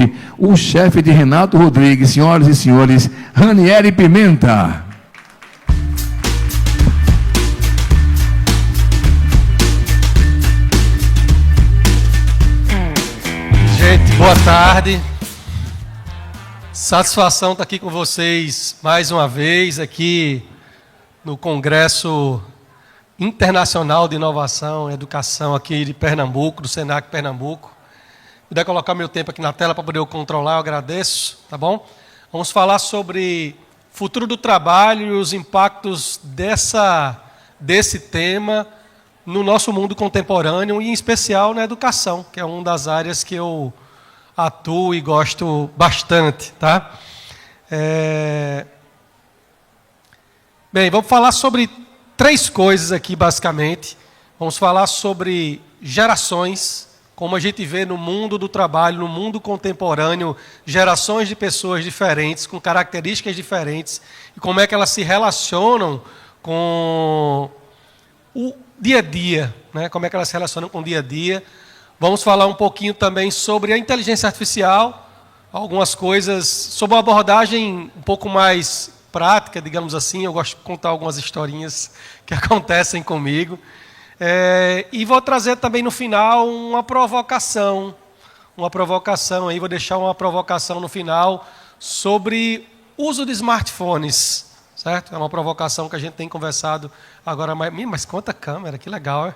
noite, o chefe de Renato Rodrigues, senhoras e senhores, Ranieri Pimenta. Gente, boa tarde. Satisfação estar aqui com vocês mais uma vez, aqui no Congresso Internacional de Inovação e Educação aqui de Pernambuco, do Senac Pernambuco. Se puder colocar meu tempo aqui na tela para poder eu controlar, eu agradeço, tá bom? Vamos falar sobre futuro do trabalho e os impactos desse tema no nosso mundo contemporâneo e, em especial, na educação, que é uma das áreas que eu atuo e gosto bastante, tá? Bem, vamos falar sobre 3 coisas aqui, basicamente. Vamos falar sobre gerações, como a gente vê no mundo do trabalho, no mundo contemporâneo, gerações de pessoas diferentes, com características diferentes, e como é que elas se relacionam com o dia a dia, né? Como é que elas se relacionam com o dia a dia. Vamos falar um pouquinho também sobre a inteligência artificial, algumas coisas, sobre uma abordagem um pouco mais prática, digamos assim. Eu gosto de contar algumas historinhas que acontecem comigo. E vou trazer também no final uma provocação aí, vou deixar uma provocação no final sobre uso de smartphones. Certo? É uma provocação que a gente tem conversado agora. Mas quanta câmera, que legal, é?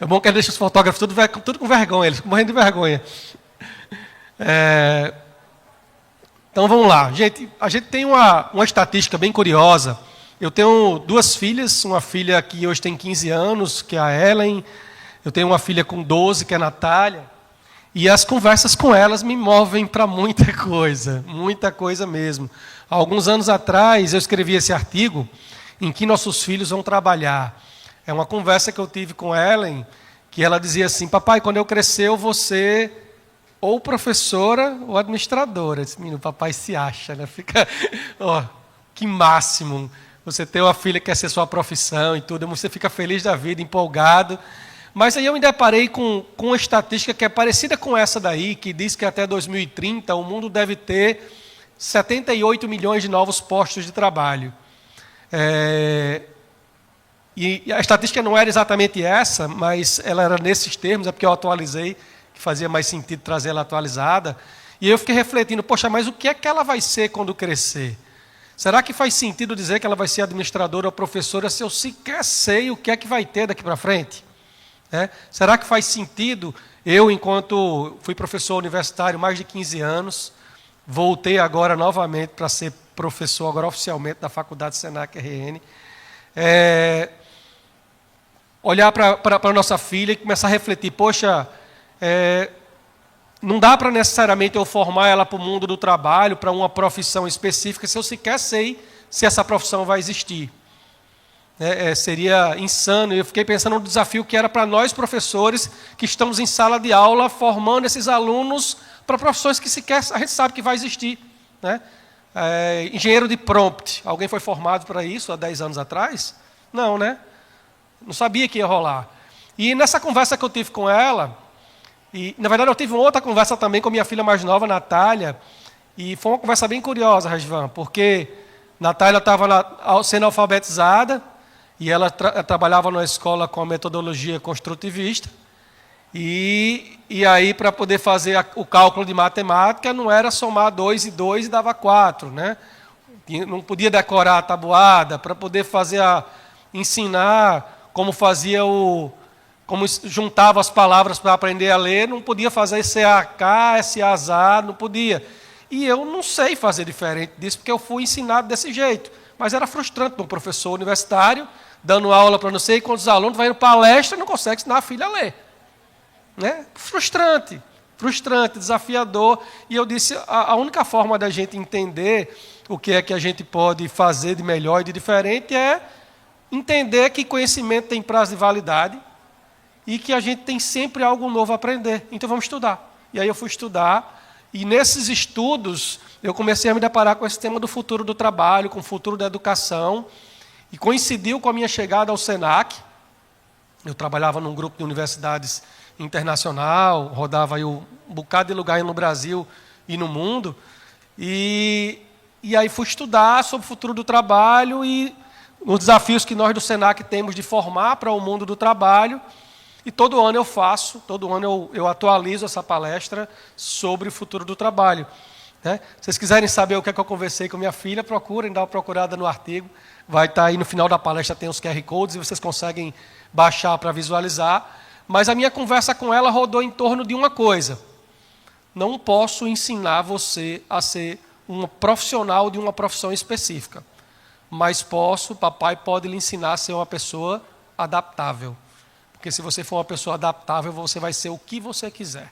É bom que ele deixa os fotógrafos tudo com vergonha, eles ficam morrendo de vergonha. Então vamos lá. A gente tem uma estatística bem curiosa. Eu tenho 2 filhas, uma filha que hoje tem 15 anos, que é a Ellen. Eu tenho uma filha com 12, que é a Natália. E as conversas com elas me movem para muita coisa mesmo. Há alguns anos atrás, eu escrevi esse artigo em que nossos filhos vão trabalhar. É uma conversa que eu tive com Ellen, que ela dizia assim: papai, quando eu crescer, eu vou ser ou professora ou administradora. Eu disse: menino, papai se acha, né? Fica, que máximo. Você ter uma filha que quer ser sua profissão e tudo, você fica feliz da vida, empolgado. Mas aí eu me deparei com uma estatística que é parecida com essa daí, que diz que até 2030 o mundo deve ter 78 milhões de novos postos de trabalho. E a estatística não era exatamente essa, mas ela era nesses termos, é porque eu atualizei, que fazia mais sentido trazer ela atualizada. E eu fiquei refletindo, poxa, mas o que é que ela vai ser quando crescer? Será que faz sentido dizer que ela vai ser administradora ou professora se eu sequer sei o que é que vai ter daqui para frente? Será que faz sentido, eu, enquanto fui professor universitário mais de 15 anos, voltei agora novamente para ser professor, agora oficialmente, da Faculdade Senac RN, olhar para a nossa filha e começar a refletir, poxa, não dá para necessariamente eu formar ela para o mundo do trabalho, para uma profissão específica, se eu sequer sei se essa profissão vai existir. Seria insano. Eu fiquei pensando no desafio que era para nós, professores, que estamos em sala de aula, formando esses alunos para profissões que sequer a gente sabe que vai existir. Né? Engenheiro de prompt. Alguém foi formado para isso há 10 anos atrás? Não, né? Não sabia que ia rolar. E nessa conversa que eu tive com ela, e na verdade eu tive uma outra conversa também com minha filha mais nova, Natália, e foi uma conversa bem curiosa, Rasvan, porque Natália estava sendo alfabetizada, e ela trabalhava numa escola com a metodologia construtivista, e aí, para poder fazer o cálculo de matemática, não era somar 2 e 2 e dava 4, né? Não podia decorar a tabuada, para poder ensinar como fazia como juntava as palavras para aprender a ler, não podia fazer CAK, SAZA, não podia. E eu não sei fazer diferente disso, porque eu fui ensinado desse jeito. Mas era frustrante um professor universitário, dando aula para não sei quantos alunos, vai indo palestra e não consegue ensinar a filha a ler. Né? Frustrante, desafiador. E eu disse, a única forma da gente entender o que é que a gente pode fazer de melhor e de diferente é entender que conhecimento tem prazo de validade e que a gente tem sempre algo novo a aprender. Então vamos estudar. E aí eu fui estudar, e nesses estudos eu comecei a me deparar com esse tema do futuro do trabalho, com o futuro da educação, e coincidiu com a minha chegada ao Senac. Eu trabalhava num grupo de universidades internacional, rodava aí um bocado de lugar no Brasil e no mundo. E aí fui estudar sobre o futuro do trabalho e os desafios que nós do Senac temos de formar para o mundo do trabalho. E todo ano eu faço, todo ano eu atualizo essa palestra sobre o futuro do trabalho. Né? Se vocês quiserem saber o que é que eu conversei com minha filha, procurem, dá uma procurada no artigo. Vai estar aí no final da palestra, tem os QR Codes e vocês conseguem baixar para visualizar. Mas a minha conversa com ela rodou em torno de uma coisa. Não posso ensinar você a ser um profissional de uma profissão específica. Mas papai pode lhe ensinar a ser uma pessoa adaptável. Porque se você for uma pessoa adaptável, você vai ser o que você quiser.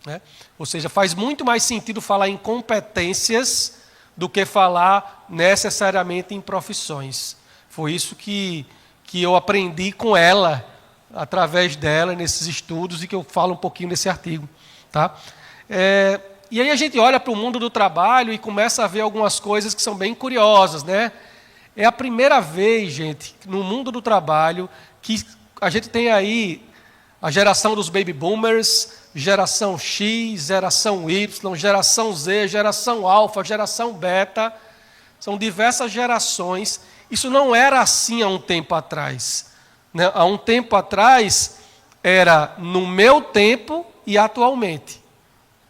Né? Ou seja, faz muito mais sentido falar em competências do que falar necessariamente em profissões. Foi isso que eu aprendi com ela, através dela, nesses estudos, e que eu falo um pouquinho nesse artigo. Tá? E aí a gente olha para o mundo do trabalho e começa a ver algumas coisas que são bem curiosas. Né? É a primeira vez, gente, no mundo do trabalho, que a gente tem aí a geração dos baby boomers, geração X, geração Y, geração Z, geração alfa, geração beta. São diversas gerações. Isso não era assim há um tempo atrás. Né? Há um tempo atrás, era no meu tempo e atualmente.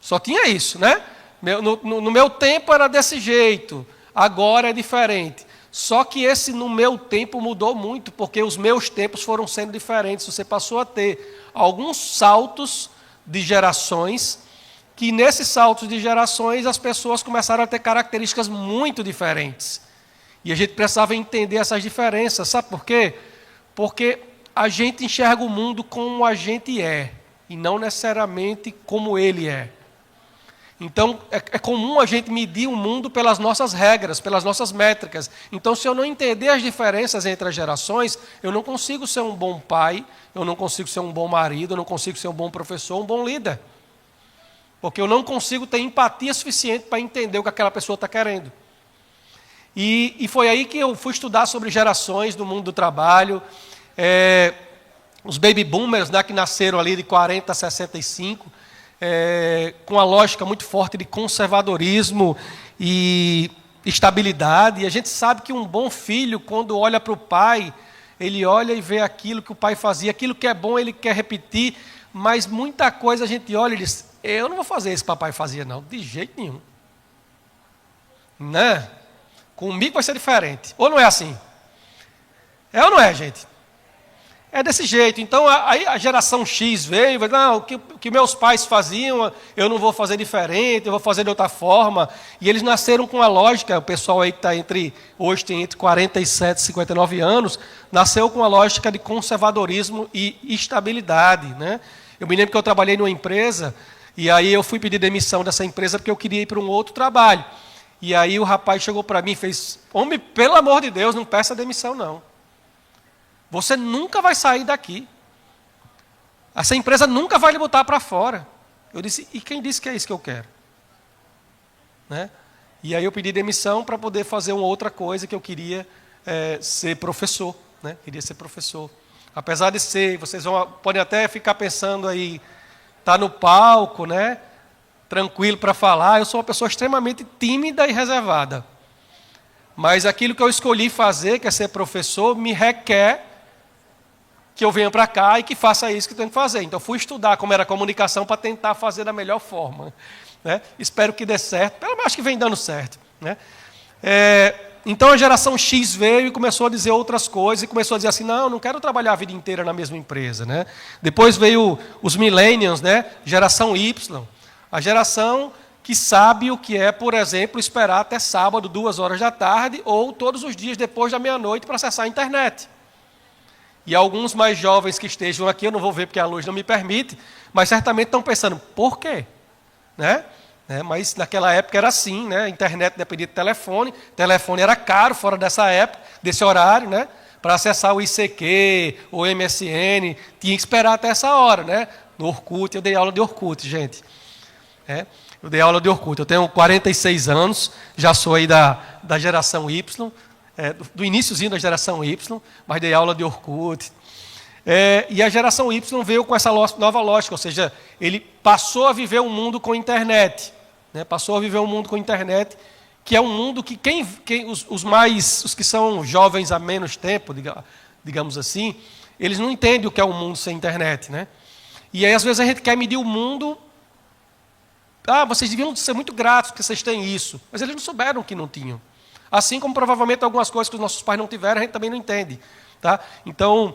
Só tinha isso, né? No meu tempo era desse jeito, agora é diferente. Só que esse no meu tempo mudou muito, porque os meus tempos foram sendo diferentes. Você passou a ter alguns saltos de gerações, que nesses saltos de gerações as pessoas começaram a ter características muito diferentes. E a gente precisava entender essas diferenças. Sabe por quê? Porque a gente enxerga o mundo como a gente é, e não necessariamente como ele é. Então, é comum a gente medir o mundo pelas nossas regras, pelas nossas métricas. Então, se eu não entender as diferenças entre as gerações, eu não consigo ser um bom pai, eu não consigo ser um bom marido, eu não consigo ser um bom professor, um bom líder. Porque eu não consigo ter empatia suficiente para entender o que aquela pessoa está querendo. E foi aí que eu fui estudar sobre gerações do mundo do trabalho. Os baby boomers, né, que nasceram ali de 40 a 65, com a lógica muito forte de conservadorismo e estabilidade. E a gente sabe que um bom filho, quando olha para o pai, ele olha e vê aquilo que o pai fazia, aquilo que é bom ele quer repetir, mas muita coisa a gente olha e diz, eu não vou fazer isso que o papai fazia não, de jeito nenhum. Né? Comigo vai ser diferente. Ou não é assim? É ou não é, gente? É desse jeito. Então, aí a geração X veio, não, o que meus pais faziam, eu não vou fazer diferente, eu vou fazer de outra forma. E eles nasceram com a lógica, o pessoal aí que está hoje tem entre 47 e 59 anos, nasceu com a lógica de conservadorismo e estabilidade. Né? Eu me lembro que eu trabalhei numa empresa, e aí eu fui pedir demissão dessa empresa porque eu queria ir para um outro trabalho. E aí o rapaz chegou para mim e fez, homem, pelo amor de Deus, não peça demissão não. Você nunca vai sair daqui. Essa empresa nunca vai lhe botar para fora. Eu disse, e quem disse que é isso que eu quero? Né? E aí eu pedi demissão para poder fazer uma outra coisa que eu queria ser professor. Né? Queria ser professor. Apesar de ser, vocês podem até ficar pensando aí, tá no palco, né? Tranquilo para falar, eu sou uma pessoa extremamente tímida e reservada. Mas aquilo que eu escolhi fazer, que é ser professor, me requer que eu venha para cá e que faça isso que eu tenho que fazer. Então, fui estudar como era a comunicação para tentar fazer da melhor forma. Né? Espero que dê certo. Pelo menos acho que vem dando certo. Né? Então, a geração X veio e começou a dizer outras coisas e começou a dizer assim, não quero trabalhar a vida inteira na mesma empresa. Né? Depois veio os millennials, né? Geração Y. A geração que sabe o que é, por exemplo, esperar até sábado, 2 horas da tarde, ou todos os dias depois da meia-noite para acessar a internet. E alguns mais jovens que estejam aqui, eu não vou ver porque a luz não me permite, mas certamente estão pensando, por quê? Né? Mas naquela época era assim, né? A internet dependia de telefone era caro fora dessa época, desse horário, né? Para acessar o ICQ, o MSN, tinha que esperar até essa hora, né? No Orkut, eu dei aula de Orkut, gente. Eu dei aula de Orkut, eu tenho 46 anos, já sou aí da geração Y, do iniciozinho da geração Y, mas dei aula de Orkut. E a geração Y veio com essa nova lógica, ou seja, ele passou a viver um mundo com internet. Né? Passou a viver um mundo com internet, que é um mundo que os que são jovens há menos tempo, digamos assim, eles não entendem o que é um mundo sem internet. Né? E aí, às vezes, a gente quer medir o mundo. Vocês deviam ser muito gratos porque vocês têm isso. Mas eles não souberam que não tinham. Assim como provavelmente algumas coisas que os nossos pais não tiveram, a gente também não entende. Tá? Então,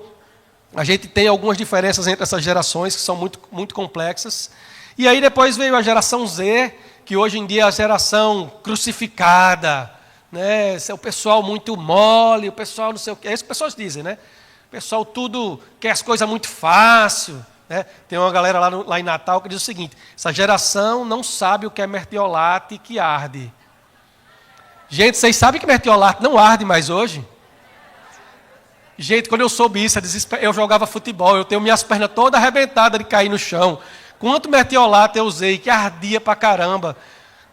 a gente tem algumas diferenças entre essas gerações que são muito, muito complexas. E aí depois veio a geração Z, que hoje em dia é a geração crucificada. Né? Esse é o pessoal muito mole, o pessoal não sei o quê. É isso que as pessoas dizem, né? O pessoal tudo quer as coisas muito fácil. Né? Tem uma galera lá em Natal que diz o seguinte: essa geração não sabe o que é mertiolate que arde. Gente, vocês sabem que mertiolate não arde mais hoje? Gente, quando eu soube isso, eu jogava futebol, eu tenho minhas pernas todas arrebentadas de cair no chão. Quanto mertiolate eu usei, que ardia pra caramba.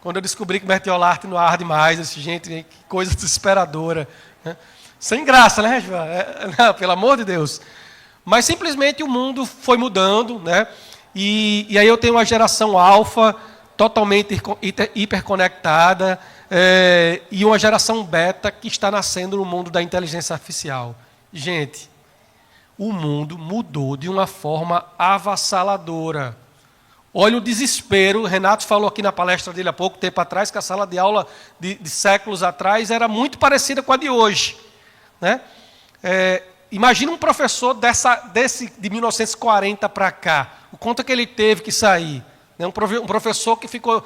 Quando eu descobri que mertiolate não arde mais, gente, que coisa desesperadora. Né? Sem graça, né, João? Não, pelo amor de Deus. Mas simplesmente o mundo foi mudando, né? E aí eu tenho uma geração alfa totalmente hiperconectada e uma geração beta que está nascendo no mundo da inteligência artificial. Gente, o mundo mudou de uma forma avassaladora. Olha o desespero. Renato falou aqui na palestra dele há pouco tempo atrás que a sala de aula de séculos atrás era muito parecida com a de hoje. Né? Imagina um professor de 1940 para cá. O quanto que ele teve que sair. Né? Um professor que ficou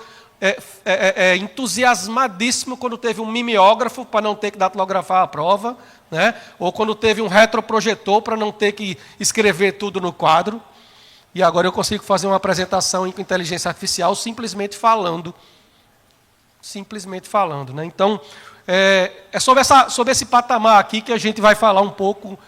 entusiasmadíssimo quando teve um mimeógrafo para não ter que datilografar a prova. Né? Ou quando teve um retroprojetor para não ter que escrever tudo no quadro. E agora eu consigo fazer uma apresentação com inteligência artificial simplesmente falando. Simplesmente falando. Né? Então, é sobre esse patamar aqui que a gente vai falar um pouco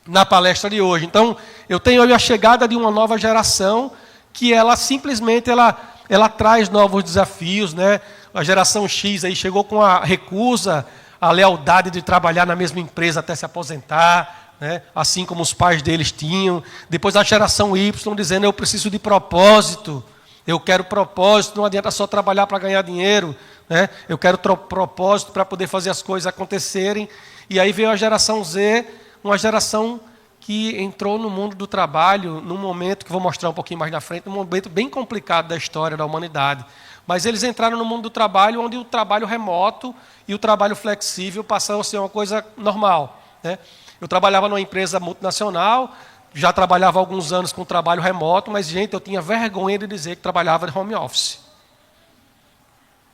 na palestra de hoje. Então, eu tenho a chegada de uma nova geração que ela simplesmente ela traz novos desafios. Né? A geração X aí chegou com a recusa, a lealdade de trabalhar na mesma empresa até se aposentar, né? Assim como os pais deles tinham. Depois a geração Y dizendo: eu preciso de propósito, eu quero propósito, não adianta só trabalhar para ganhar dinheiro, né? Eu quero propósito para poder fazer as coisas acontecerem. E aí veio a geração Z, uma geração que entrou no mundo do trabalho num momento que vou mostrar um pouquinho mais na frente, um momento bem complicado da história da humanidade. Mas eles entraram no mundo do trabalho onde o trabalho remoto e o trabalho flexível passaram a ser uma coisa normal. Né? Eu trabalhava numa empresa multinacional, já trabalhava há alguns anos com trabalho remoto, mas, gente, eu tinha vergonha de dizer que trabalhava de home office.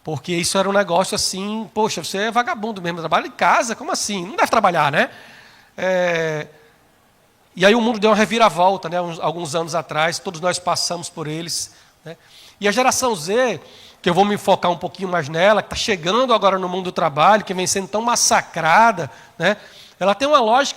Porque isso era um negócio assim, poxa, você é vagabundo mesmo, trabalha em casa, como assim? Não deve trabalhar, né? E aí o mundo deu uma reviravolta, né? Alguns anos atrás, todos nós passamos por eles. Né? E a geração Z, que eu vou me focar um pouquinho mais nela, que está chegando agora no mundo do trabalho, que vem sendo tão massacrada, né? Ela tem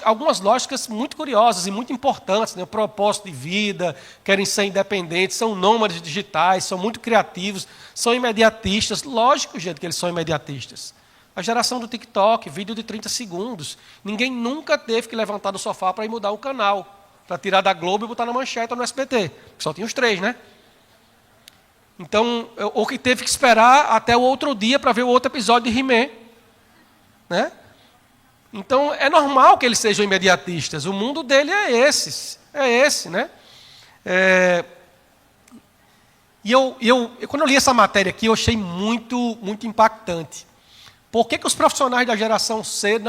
algumas lógicas muito curiosas e muito importantes. Né? O propósito de vida, querem ser independentes, são nômades digitais, são muito criativos, são imediatistas. Lógico, gente, que eles são imediatistas. A geração do TikTok, vídeo de 30 segundos. Ninguém nunca teve que levantar do sofá para ir mudar o canal, para tirar da Globo e botar na Manchete ou no SBT. Só tinha os 3, né? Então, ou que teve que esperar até o outro dia para ver o outro episódio de He-Man. Né? Então, é normal que eles sejam imediatistas. O mundo dele é esse. Né? Quando eu li essa matéria aqui, eu achei muito, muito impactante. Por que os profissionais da geração Z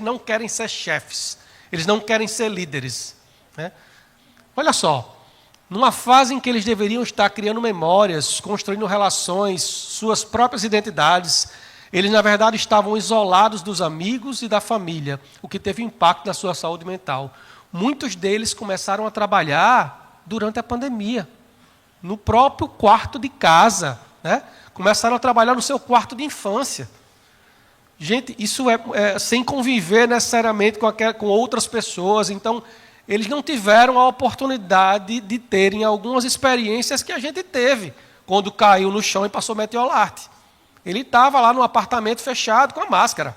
não querem ser chefes? Eles não querem ser líderes. Né? Olha só. Numa fase em que eles deveriam estar criando memórias, construindo relações, suas próprias identidades, eles, na verdade, estavam isolados dos amigos e da família, o que teve impacto na sua saúde mental. Muitos deles começaram a trabalhar durante a pandemia, no próprio quarto de casa. Né? Começaram a trabalhar no seu quarto de infância. Gente, isso é sem conviver necessariamente com outras pessoas. Então, eles não tiveram a oportunidade de terem algumas experiências que a gente teve quando caiu no chão e passou metiolate. Ele estava lá no apartamento fechado com a máscara.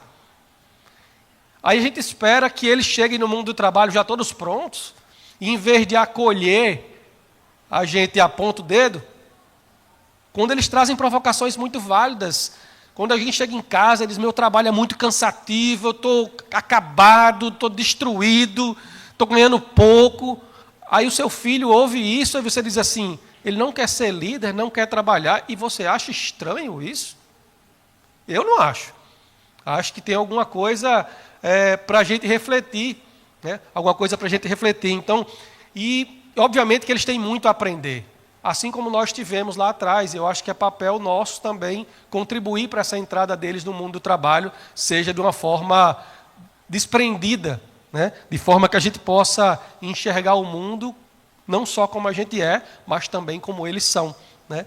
Aí a gente espera que eles cheguem no mundo do trabalho já todos prontos, e em vez de acolher a gente e aponta o dedo, quando eles trazem provocações muito válidas, quando a gente chega em casa, eles, meu trabalho é muito cansativo, eu estou acabado, estou destruído, estou ganhando pouco. Aí o seu filho ouve isso e você diz assim, ele não quer ser líder, não quer trabalhar, e você acha estranho isso? Eu não acho. Acho que tem alguma coisa para a gente refletir, né? Alguma coisa para a gente refletir. Então, e obviamente que eles têm muito a aprender. Assim como nós tivemos lá atrás, eu acho que é papel nosso também contribuir para essa entrada deles no mundo do trabalho, seja de uma forma desprendida, né? De forma que a gente possa enxergar o mundo não só como a gente é, mas também como eles são, né?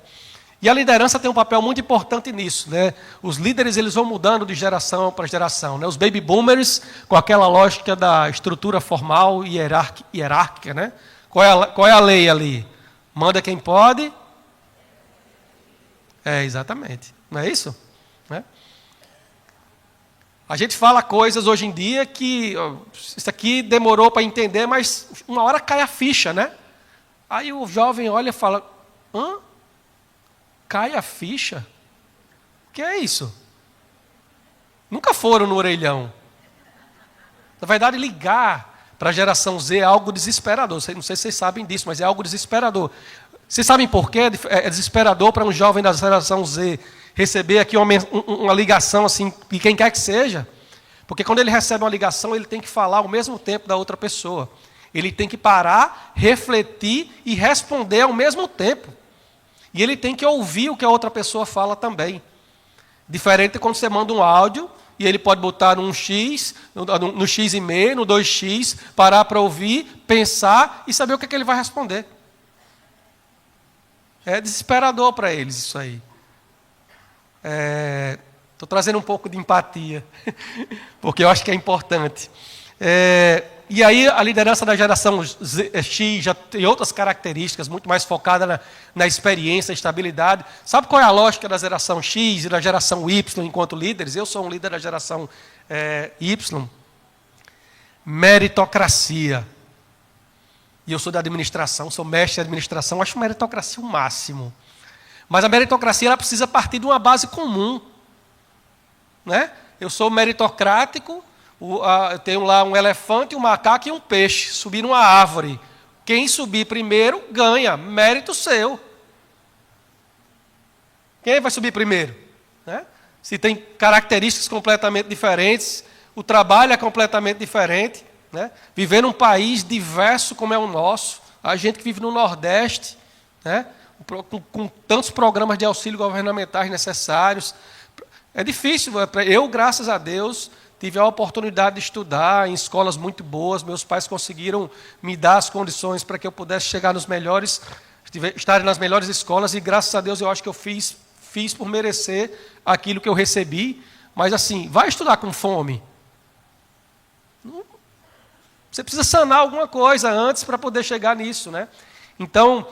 E a liderança tem um papel muito importante nisso, né? Os líderes eles vão mudando de geração para geração, né? Os baby boomers, com aquela lógica da estrutura formal e hierárquica, né? Qual é a lei ali? Manda quem pode. Exatamente. Não é isso? Né? A gente fala coisas hoje em dia que isso aqui demorou para entender, mas uma hora cai a ficha, né? Aí o jovem olha e fala, hã? Cai a ficha? O que é isso? Nunca foram no orelhão. Na verdade, ligar para a geração Z é algo desesperador. Não sei se vocês sabem disso, mas é algo desesperador. Vocês sabem por quê? É desesperador para um jovem da geração Z receber aqui uma ligação assim, de quem quer que seja. Porque quando ele recebe uma ligação, ele tem que falar ao mesmo tempo da outra pessoa. Ele tem que parar, refletir e responder ao mesmo tempo. E ele tem que ouvir o que a outra pessoa fala também. Diferente de quando você manda um áudio, e ele pode botar num X, no X,5, no 2X, parar para ouvir, pensar e saber o que ele vai responder. É desesperador para eles isso aí. Estou trazendo um pouco de empatia, porque eu acho que é importante. E aí a liderança da geração X já tem outras características, muito mais focada na experiência, estabilidade. Sabe qual é a lógica da geração X e da geração Y enquanto líderes? Eu sou um líder da geração Y. Meritocracia. E eu sou da administração, sou mestre de administração, acho meritocracia o máximo. Mas a meritocracia ela precisa partir de uma base comum. Né? Eu sou meritocrático, eu tenho lá um elefante, um macaco e um peixe. Subir numa árvore. Quem subir primeiro ganha, mérito seu. Quem vai subir primeiro? Né? Se tem características completamente diferentes, o trabalho é completamente diferente. Né? Viver num país diverso como é o nosso, a gente que vive no Nordeste, né? com tantos programas de auxílio governamentais necessários. É difícil. Eu, graças a Deus, tive a oportunidade de estudar em escolas muito boas. Meus pais conseguiram me dar as condições para que eu pudesse chegar estar nas melhores escolas. E graças a Deus eu acho que eu fiz por merecer aquilo que eu recebi. Mas assim, vai estudar com fome. Você precisa sanar alguma coisa antes para poder chegar nisso, né? Então,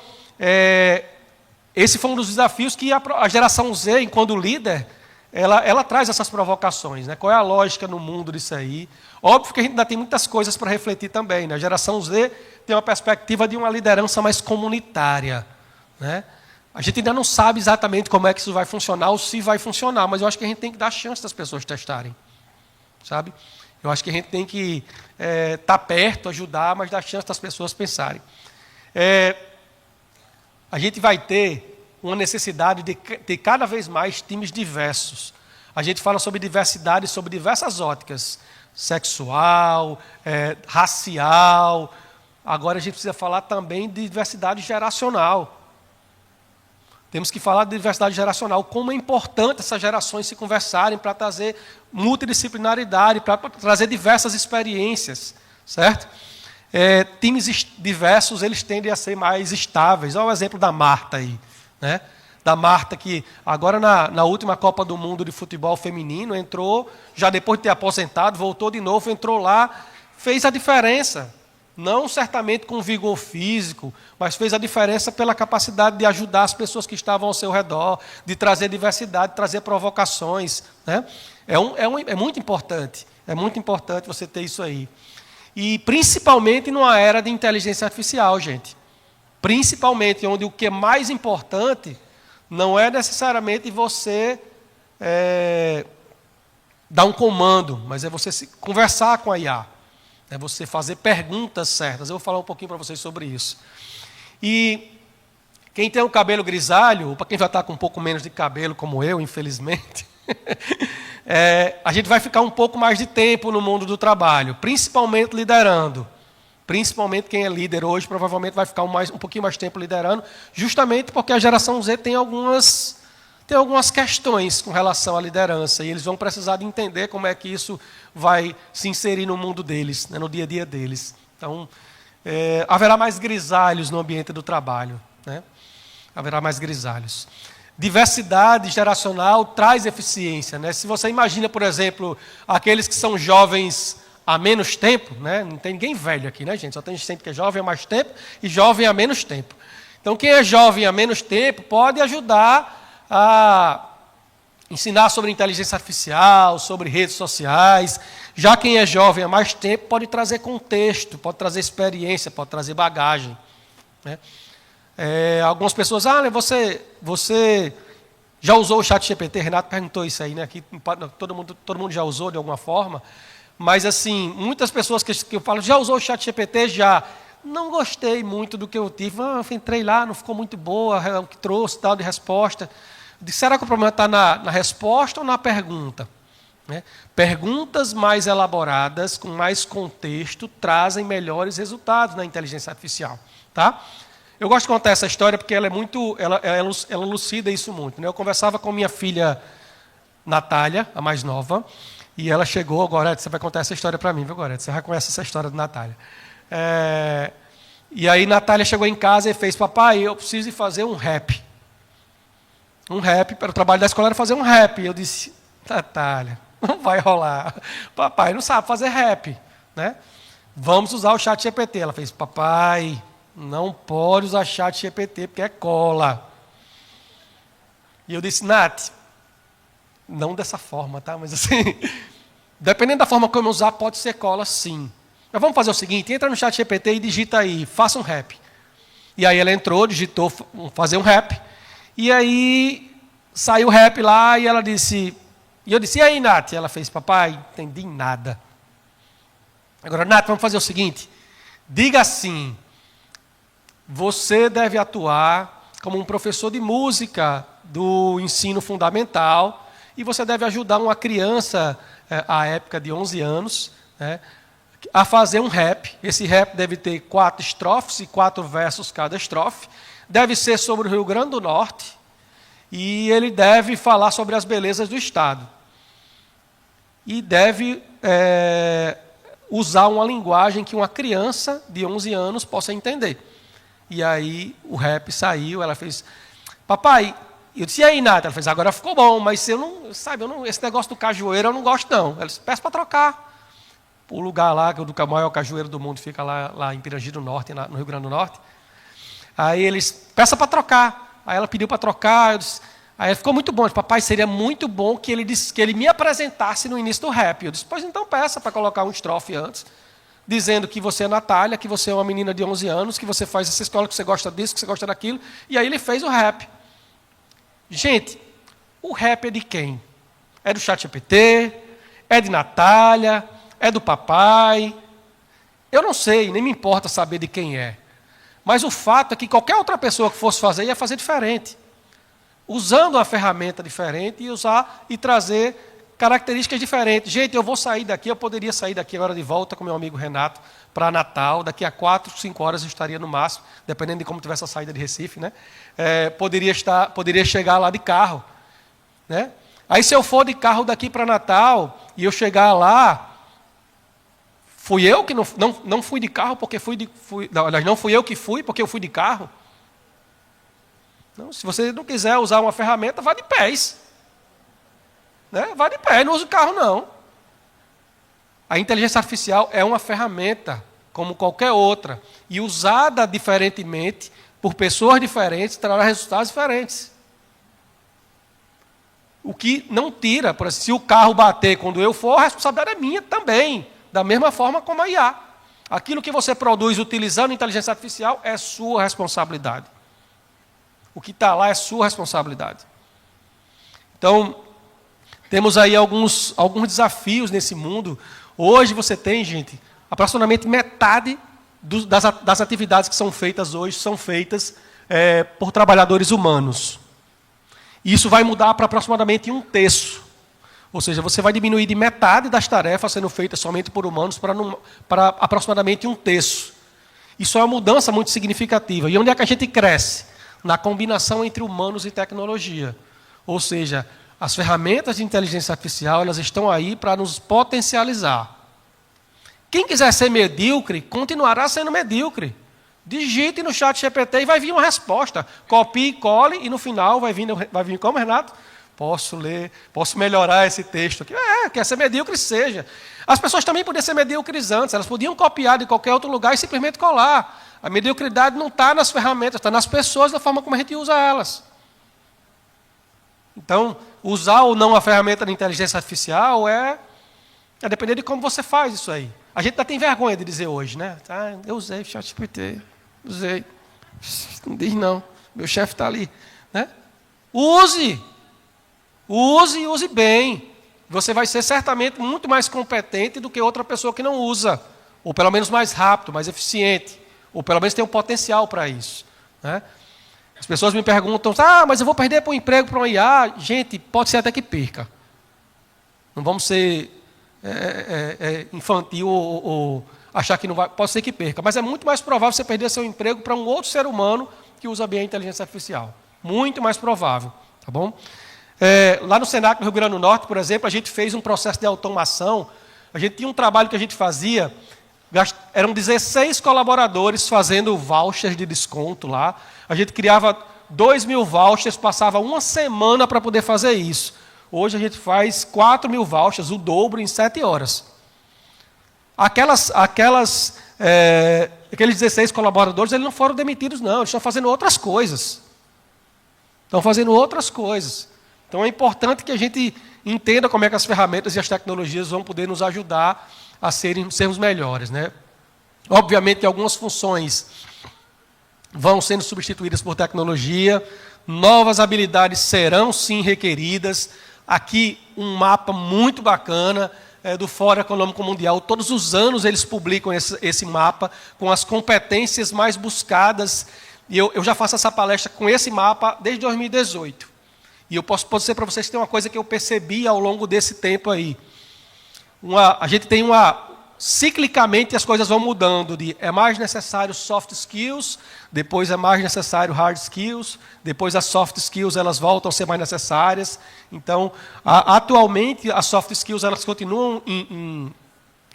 esse foi um dos desafios que a geração Z, enquanto líder, ela traz essas provocações, né? Qual é a lógica no mundo disso aí? Óbvio que a gente ainda tem muitas coisas para refletir também, né? A geração Z tem uma perspectiva de uma liderança mais comunitária, né? A gente ainda não sabe exatamente como é que isso vai funcionar ou se vai funcionar, mas eu acho que a gente tem que dar chance das pessoas testarem, sabe? Eu acho que a gente tem que estar perto, ajudar, mas dar chance das pessoas pensarem. A gente vai ter uma necessidade de ter cada vez mais times diversos. A gente fala sobre diversidade, sobre diversas óticas. Sexual, racial. Agora a gente precisa falar também de diversidade geracional. Temos que falar de diversidade geracional, como é importante essas gerações se conversarem para trazer multidisciplinaridade, para trazer diversas experiências, certo? Times diversos, eles tendem a ser mais estáveis. Olha o exemplo da Marta aí, né? Da Marta que agora na última Copa do Mundo de futebol feminino entrou, já depois de ter aposentado, voltou de novo, entrou lá, fez a diferença. Não certamente com vigor físico, mas fez a diferença pela capacidade de ajudar as pessoas que estavam ao seu redor, de trazer diversidade, de trazer provocações, né? É muito importante. É muito importante você ter isso aí. E principalmente numa era de inteligência artificial, gente. Principalmente onde o que é mais importante não é necessariamente você dar um comando, mas é você conversar com a IA. É você fazer perguntas certas. Eu vou falar um pouquinho para vocês sobre isso. E quem tem o cabelo grisalho, ou para quem já está com um pouco menos de cabelo, como eu, infelizmente, a gente vai ficar um pouco mais de tempo no mundo do trabalho, principalmente liderando. Principalmente quem é líder hoje, provavelmente vai ficar um pouquinho mais tempo liderando, justamente porque a geração Z tem algumas questões com relação à liderança, e eles vão precisar de entender como é que isso vai se inserir no mundo deles, né, no dia a dia deles. Então, haverá mais grisalhos no ambiente do trabalho, né? Haverá mais grisalhos. Diversidade geracional traz eficiência, né? Se você imagina, por exemplo, aqueles que são jovens há menos tempo, né? Não tem ninguém velho aqui, né, gente? Só tem gente que é jovem há mais tempo e jovem há menos tempo. Então, quem é jovem há menos tempo pode ajudar a ensinar sobre inteligência artificial, sobre redes sociais. Já quem é jovem há mais tempo pode trazer contexto, pode trazer experiência, pode trazer bagagem, né? Algumas pessoas, você já usou o ChatGPT? Renato perguntou isso aí, né? Aqui, todo mundo já usou de alguma forma. Mas, assim, muitas pessoas que eu falo, já usou o ChatGPT? Já. Não gostei muito do que eu tive. Eu entrei lá, não ficou muito boa, o que trouxe, tal, de resposta. Será que o problema está na resposta ou na pergunta? Né? Perguntas mais elaboradas, com mais contexto, trazem melhores resultados na inteligência artificial. Tá? Eu gosto de contar essa história porque ela é muito, ela elucida isso muito. Né? Eu conversava com minha filha Natália, a mais nova, e ela chegou, Gorete, você vai contar essa história para mim, viu, Gorete? Você já conhece essa história de Natália. E aí Natália chegou em casa e fez, papai, eu preciso fazer um rap. Um rap, para o trabalho da escola era fazer um rap. Eu disse, Natália, não vai rolar. Papai não sabe fazer rap, né? Vamos usar o ChatGPT. Ela fez, papai, não pode usar ChatGPT porque é cola. E eu disse, Nath, não dessa forma, tá? Mas assim, dependendo da forma como eu usar, pode ser cola sim. Mas vamos fazer o seguinte, entra no ChatGPT e digita aí, faça um rap. E aí ela entrou, digitou fazer um rap. E aí saiu o rap lá e ela disse, e eu disse, e aí, Nath? E ela fez, papai, entendi nada. Agora, Nath, vamos fazer o seguinte, diga assim, você deve atuar como um professor de música do ensino fundamental e você deve ajudar uma criança, à época de 11 anos, né, a fazer um rap. Esse rap deve ter 4 estrofes e 4 versos cada estrofe. Deve ser sobre o Rio Grande do Norte e ele deve falar sobre as belezas do Estado. E deve usar uma linguagem que uma criança de 11 anos possa entender. E aí o rap saiu, ela fez, papai, eu disse, e aí, Nath? Ela fez, agora ficou bom, mas esse negócio do cajueiro eu não gosto não. Ela disse, peço para trocar. O lugar lá, que o maior cajueiro do mundo fica lá em Pirangi do Norte, no Rio Grande do Norte. Aí eles, peça para trocar. Aí ela pediu para trocar, eu disse, aí ficou muito bom. Eu disse, papai, seria muito bom que ele me apresentasse no início do rap. Eu disse, pois então peça para colocar um estrofe antes, dizendo que você é Natália, que você é uma menina de 11 anos, que você faz essa escola, que você gosta disso, que você gosta daquilo. E aí ele fez o rap. Gente, o rap é de quem? É do ChatGPT? É de Natália? É do papai? Eu não sei, nem me importa saber de quem é. Mas o fato é que qualquer outra pessoa que fosse fazer, ia fazer diferente. Usando uma ferramenta diferente e trazer características diferentes. Gente, eu vou sair daqui, eu poderia sair daqui agora de volta com meu amigo Renato para Natal. Daqui a 4, 5 horas eu estaria no máximo, dependendo de como tivesse a saída de Recife, né? Poderia chegar lá de carro, né? Aí se eu for de carro daqui para Natal e eu chegar lá, fui eu que não fui de carro porque não fui eu que fui porque eu fui de carro. Não, se você não quiser usar uma ferramenta, vá de pés. Né? Vá de pé, não use o carro não. A inteligência artificial é uma ferramenta, como qualquer outra, e usada diferentemente, por pessoas diferentes, trará resultados diferentes. O que não tira, por exemplo, se o carro bater quando eu for, a responsabilidade é minha também, da mesma forma como a IA. Aquilo que você produz utilizando inteligência artificial é sua responsabilidade. O que está lá é sua responsabilidade. Então, temos aí alguns desafios nesse mundo. Hoje você tem, gente, aproximadamente metade das atividades que são feitas hoje são feitas por trabalhadores humanos. E isso vai mudar para aproximadamente 1/3. Ou seja, você vai diminuir de metade das tarefas sendo feitas somente por humanos para aproximadamente 1/3. Isso é uma mudança muito significativa. E onde é que a gente cresce? Na combinação entre humanos e tecnologia. Ou seja, as ferramentas de inteligência artificial, elas estão aí para nos potencializar. Quem quiser ser medíocre, continuará sendo medíocre. Digite no chat GPT e vai vir uma resposta. Copie, cole e no final vai vir como, Renato? Posso ler, posso melhorar esse texto aqui. Quer ser medíocre, seja. As pessoas também podiam ser medíocres antes, elas podiam copiar de qualquer outro lugar e simplesmente colar. A mediocridade não está nas ferramentas, está nas pessoas, da forma como a gente usa elas. Então, usar ou não a ferramenta de inteligência artificial é depender de como você faz isso aí. A gente ainda tem vergonha de dizer hoje, né? Eu usei o chat GPT, usei. Não diz não, meu chefe está ali. Né? Use e use bem. Você vai ser certamente muito mais competente do que outra pessoa que não usa. Ou pelo menos mais rápido, mais eficiente. Ou pelo menos tem um potencial para isso. Né? As pessoas me perguntam, mas eu vou perder para um emprego para uma IA. Gente, pode ser até que perca. Não vamos ser infantil ou achar que não vai. Pode ser que perca. Mas é muito mais provável você perder seu emprego para um outro ser humano que usa bem a inteligência artificial. Muito mais provável. Tá bom? Lá no Senac, no Rio Grande do Norte, por exemplo, a gente fez um processo de automação. A gente tinha um trabalho que a gente fazia, eram 16 colaboradores fazendo vouchers de desconto lá. A gente criava 2.000 vouchers, passava uma semana para poder fazer isso. Hoje a gente faz 4.000 vouchers, o dobro em 7 horas. Aqueles 16 colaboradores, eles não foram demitidos, não. Eles estão fazendo outras coisas. Então é importante que a gente entenda como é que as ferramentas e as tecnologias vão poder nos ajudar a sermos melhores. Né? Obviamente que algumas funções vão sendo substituídas por tecnologia, novas habilidades serão sim requeridas. Aqui um mapa muito bacana do Fórum Econômico Mundial. Todos os anos eles publicam esse mapa com as competências mais buscadas. E eu já faço essa palestra com esse mapa desde 2018. E eu posso dizer para vocês que tem uma coisa que eu percebi ao longo desse tempo aí. A gente tem ciclicamente as coisas vão mudando. É mais necessário soft skills, depois é mais necessário hard skills, depois as soft skills elas voltam a ser mais necessárias. Então, atualmente as soft skills elas continuam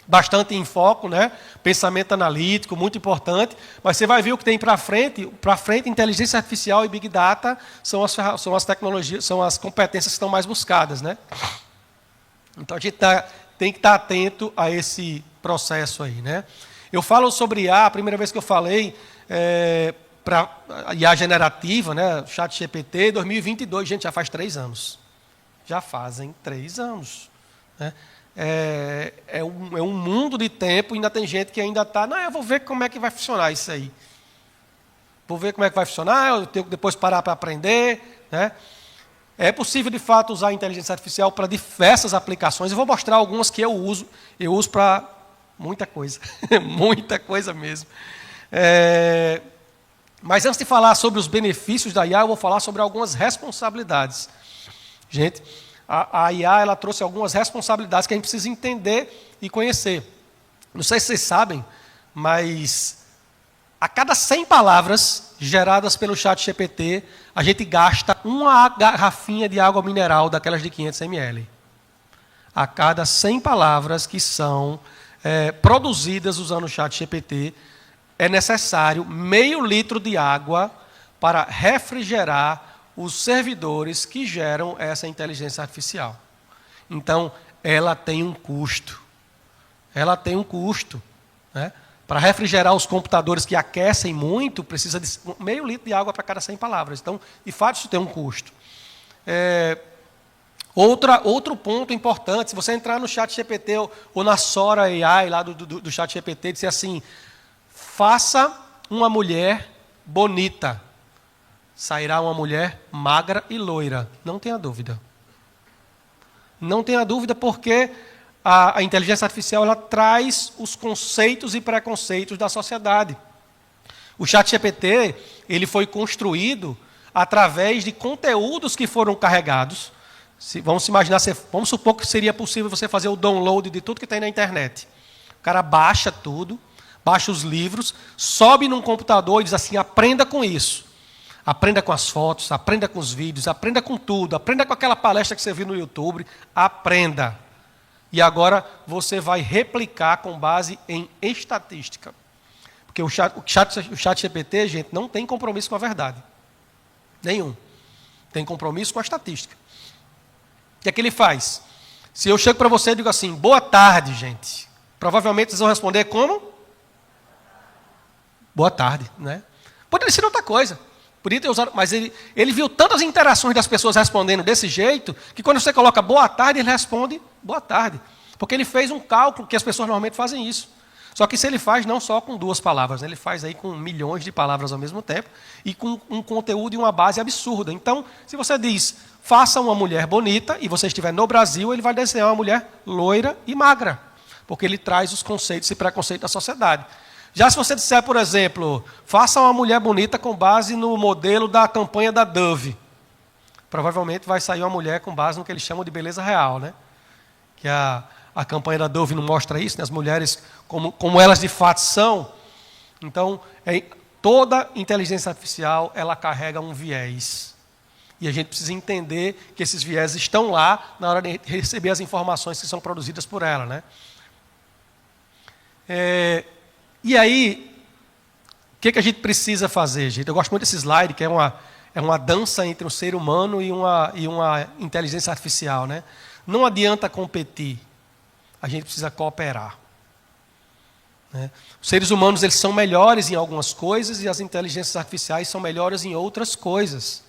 bastante em foco, né? Pensamento analítico, muito importante, mas você vai ver o que tem para frente, inteligência artificial e Big Data são as tecnologias, são as competências que estão mais buscadas. Né? Então a gente tem que estar atento a esse processo aí. Né? Eu falo sobre IA, a primeira vez que eu falei para IA generativa, né? Chat GPT, 2022, gente, já faz 3 anos. Já fazem 3 anos. Né? É um mundo de tempo, ainda tem gente que ainda está, eu vou ver como é que vai funcionar isso aí. Vou ver como é que vai funcionar, eu tenho que depois parar para aprender. Né? É possível, de fato, usar a inteligência artificial para diversas aplicações. Eu vou mostrar algumas que eu uso para muita coisa, muita coisa mesmo. Mas antes de falar sobre os benefícios da IA, eu vou falar sobre algumas responsabilidades. Gente, a IA ela trouxe algumas responsabilidades que a gente precisa entender e conhecer. Não sei se vocês sabem, mas a cada 100 palavras geradas pelo chat GPT, a gente gasta uma garrafinha de água mineral daquelas de 500 ml. A cada 100 palavras que são produzidas usando o chat GPT, é necessário meio litro de água para refrigerar os servidores que geram essa inteligência artificial. Então, ela tem um custo. Né? Para refrigerar os computadores que aquecem muito, precisa de meio litro de água para cada 100 palavras. Então, de fato, isso tem um custo. Outro ponto importante, se você entrar no ChatGPT ou na Sora AI lá do ChatGPT e dizer assim, faça uma mulher bonita, sairá uma mulher magra e loira. Não tenha dúvida. Não tenha dúvida porque a inteligência artificial ela traz os conceitos e preconceitos da sociedade. O ChatGPT ele foi construído através de conteúdos que foram carregados. Vamos supor que seria possível você fazer o download de tudo que tem na internet. O cara baixa tudo, baixa os livros, sobe num computador e diz assim, aprenda com isso. Aprenda com as fotos, aprenda com os vídeos, aprenda com tudo, aprenda com aquela palestra que você viu no YouTube, aprenda. E agora você vai replicar com base em estatística. Porque o ChatGPT, gente, não tem compromisso com a verdade. Nenhum. Tem compromisso com a estatística. O que é que ele faz? Se eu chego para você e digo assim, boa tarde, gente. Provavelmente vocês vão responder como? Boa tarde, né? Poderia ser outra coisa. Podia ter usado, mas ele viu tantas interações das pessoas respondendo desse jeito, que quando você coloca boa tarde, ele responde boa tarde. Porque ele fez um cálculo que as pessoas normalmente fazem isso. Só que se ele faz não só com 2 palavras, né? Ele faz aí com milhões de palavras ao mesmo tempo e com um conteúdo e uma base absurda. Então, se você diz, faça uma mulher bonita, e você estiver no Brasil, ele vai desenhar uma mulher loira e magra, porque ele traz os conceitos e preconceitos da sociedade. Já se você disser, por exemplo, faça uma mulher bonita com base no modelo da campanha da Dove, provavelmente vai sair uma mulher com base no que eles chamam de beleza real, né? Que a campanha da Dove não mostra isso, né? As mulheres como elas de fato são. Então, toda inteligência artificial ela carrega um viés. E a gente precisa entender que esses viés estão lá na hora de receber as informações que são produzidas por ela, né? E aí, o que a gente precisa fazer, gente? Eu gosto muito desse slide, que é uma dança entre um ser humano e uma inteligência artificial, né? Não adianta competir, a gente precisa cooperar. Né? Os seres humanos eles são melhores em algumas coisas e as inteligências artificiais são melhores em outras coisas.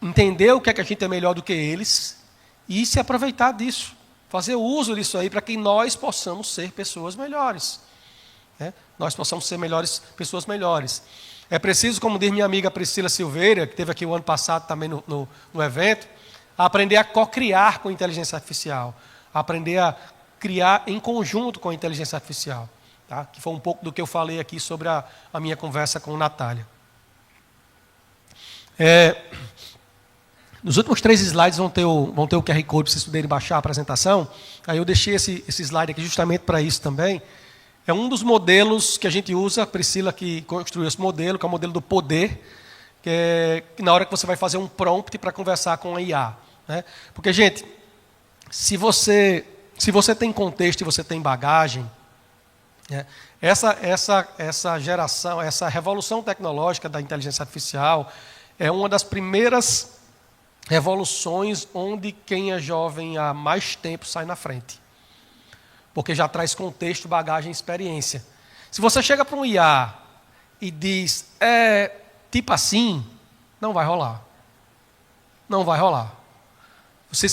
Entender o que é que a gente é melhor do que eles e se aproveitar disso. Fazer uso disso aí para que nós possamos ser pessoas melhores. Né? Nós possamos ser pessoas melhores. É preciso, como diz minha amiga Priscila Silveira, que esteve aqui o ano passado também no evento, aprender a co-criar com a inteligência artificial. Aprender a criar em conjunto com a inteligência artificial. Tá? Que foi um pouco do que eu falei aqui sobre a minha conversa com Natália. Nos últimos 3 slides vão ter o QR Code para vocês poderem baixar a apresentação. Aí eu deixei esse slide aqui justamente para isso também. É um dos modelos que a gente usa, a Priscila que construiu esse modelo, que é o modelo do poder, que é na hora que você vai fazer um prompt para conversar com a IA. Né? Porque, gente, se você tem contexto e você tem bagagem, né, essa geração, essa revolução tecnológica da inteligência artificial é uma das primeiras revoluções onde quem é jovem há mais tempo sai na frente. Porque já traz contexto, bagagem e experiência. Se você chega para um IA e diz, tipo assim, não vai rolar. Não vai rolar.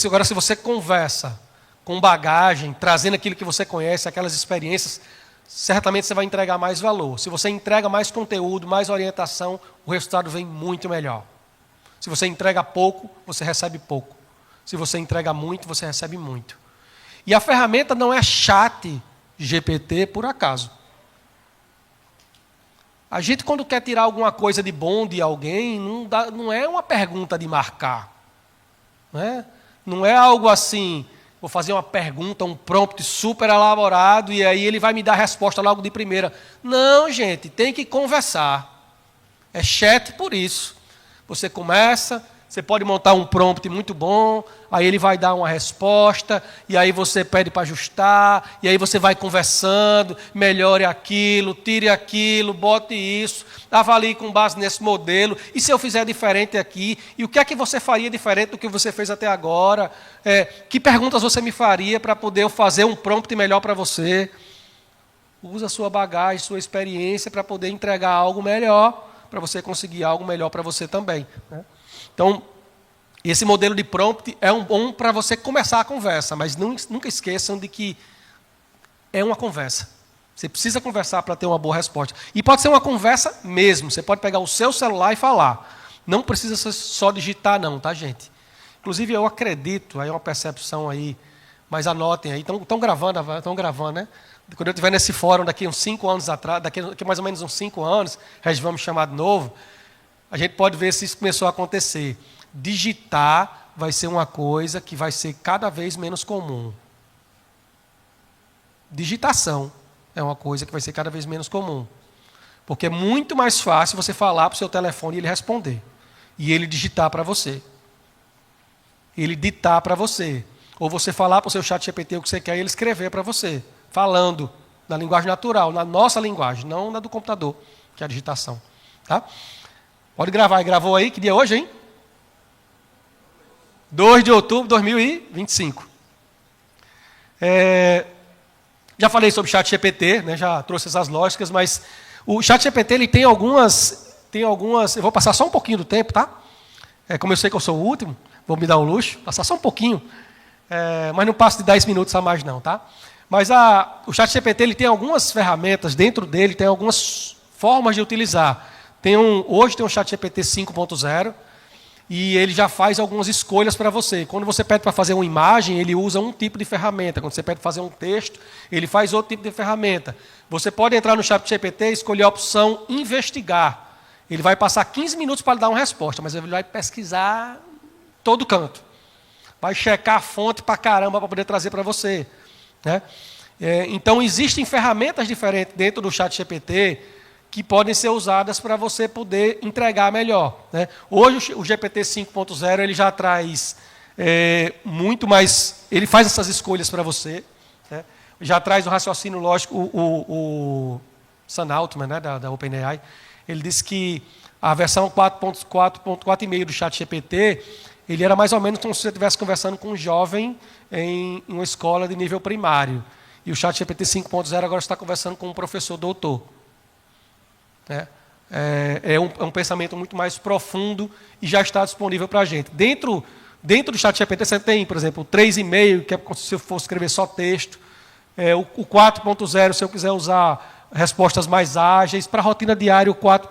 Agora, se você conversa com bagagem, trazendo aquilo que você conhece, aquelas experiências, certamente você vai entregar mais valor. Se você entrega mais conteúdo, mais orientação, o resultado vem muito melhor. Se você entrega pouco, você recebe pouco. Se você entrega muito, você recebe muito. E a ferramenta não é ChatGPT por acaso. A gente, quando quer tirar alguma coisa de bom de alguém, não é uma pergunta de marcar. Não é algo assim, vou fazer uma pergunta, um prompt super elaborado, e aí ele vai me dar a resposta logo de primeira. Não, gente, tem que conversar. É chat por isso. Você começa, você pode montar um prompt muito bom, aí ele vai dar uma resposta, e aí você pede para ajustar, e aí você vai conversando, melhore aquilo, tire aquilo, bote isso, avalie com base nesse modelo, e se eu fizer diferente aqui, e o que é que você faria diferente do que você fez até agora? Que perguntas você me faria para poder fazer um prompt melhor para você? Usa a sua bagagem, sua experiência para poder entregar algo melhor, para você conseguir algo melhor para você também. Né? Então, Esse modelo de prompt é um bom para você começar a conversa, mas nunca esqueçam de que é uma conversa. Você precisa conversar para ter uma boa resposta. E pode ser uma conversa mesmo. Você pode pegar o seu celular e falar. Não precisa só digitar não, tá, gente? Inclusive, eu acredito, aí é uma percepção aí, mas anotem aí. Estão gravando, né? Quando eu estiver nesse fórum daqui uns 5 anos atrás, daqui mais ou menos uns 5 anos, vamos chamar de novo, a gente pode ver se isso começou a acontecer. Digitar vai ser uma coisa que vai ser cada vez menos comum. Digitação é uma coisa que vai ser cada vez menos comum. Porque é muito mais fácil você falar para o seu telefone e ele responder. E ele digitar para você. Ele ditar para você. Ou você falar para o seu chat GPT o que você quer e ele escrever para você. Falando na linguagem natural, na nossa linguagem, não na do computador, que é a digitação. Tá? Pode gravar. Gravou aí? Que dia é hoje, hein? 2 de outubro de 2025. Já falei sobre o chat GPT, né, já trouxe essas lógicas, mas o chat GPT ele tem algumas. Eu vou passar só um pouquinho do tempo, tá? Como eu sei que eu sou o último, vou me dar o luxo, passar só um pouquinho. Mas não passo de 10 minutos a mais, não, tá? Mas o chat GPT ele tem algumas ferramentas dentro dele, tem algumas formas de utilizar. Hoje tem um chat GPT 5.0. E ele já faz algumas escolhas para você. Quando você pede para fazer uma imagem, ele usa um tipo de ferramenta. Quando você pede para fazer um texto, ele faz outro tipo de ferramenta. Você pode entrar no chat GPT e escolher a opção investigar. Ele vai passar 15 minutos para lhe dar uma resposta, mas ele vai pesquisar todo canto. Vai checar a fonte para caramba para poder trazer para você. Né? Então, existem ferramentas diferentes dentro do chat GPT que podem ser usadas para você poder entregar melhor. Né? Hoje o GPT 5.0 ele já traz muito mais, ele faz essas escolhas para você, né? Já traz o raciocínio lógico, o Sam Altman, né, da OpenAI, ele disse que a versão 4.4.4.5 do chat GPT, ele era mais ou menos como se você estivesse conversando com um jovem em uma escola de nível primário. E o chat GPT 5.0 agora está conversando com um professor doutor. É um pensamento muito mais profundo e já está disponível para a gente. Dentro do chat GPT você tem, por exemplo, o 3,5, que é se eu for escrever só texto. O 4.0, se eu quiser usar respostas mais ágeis. Para a rotina diária, o 4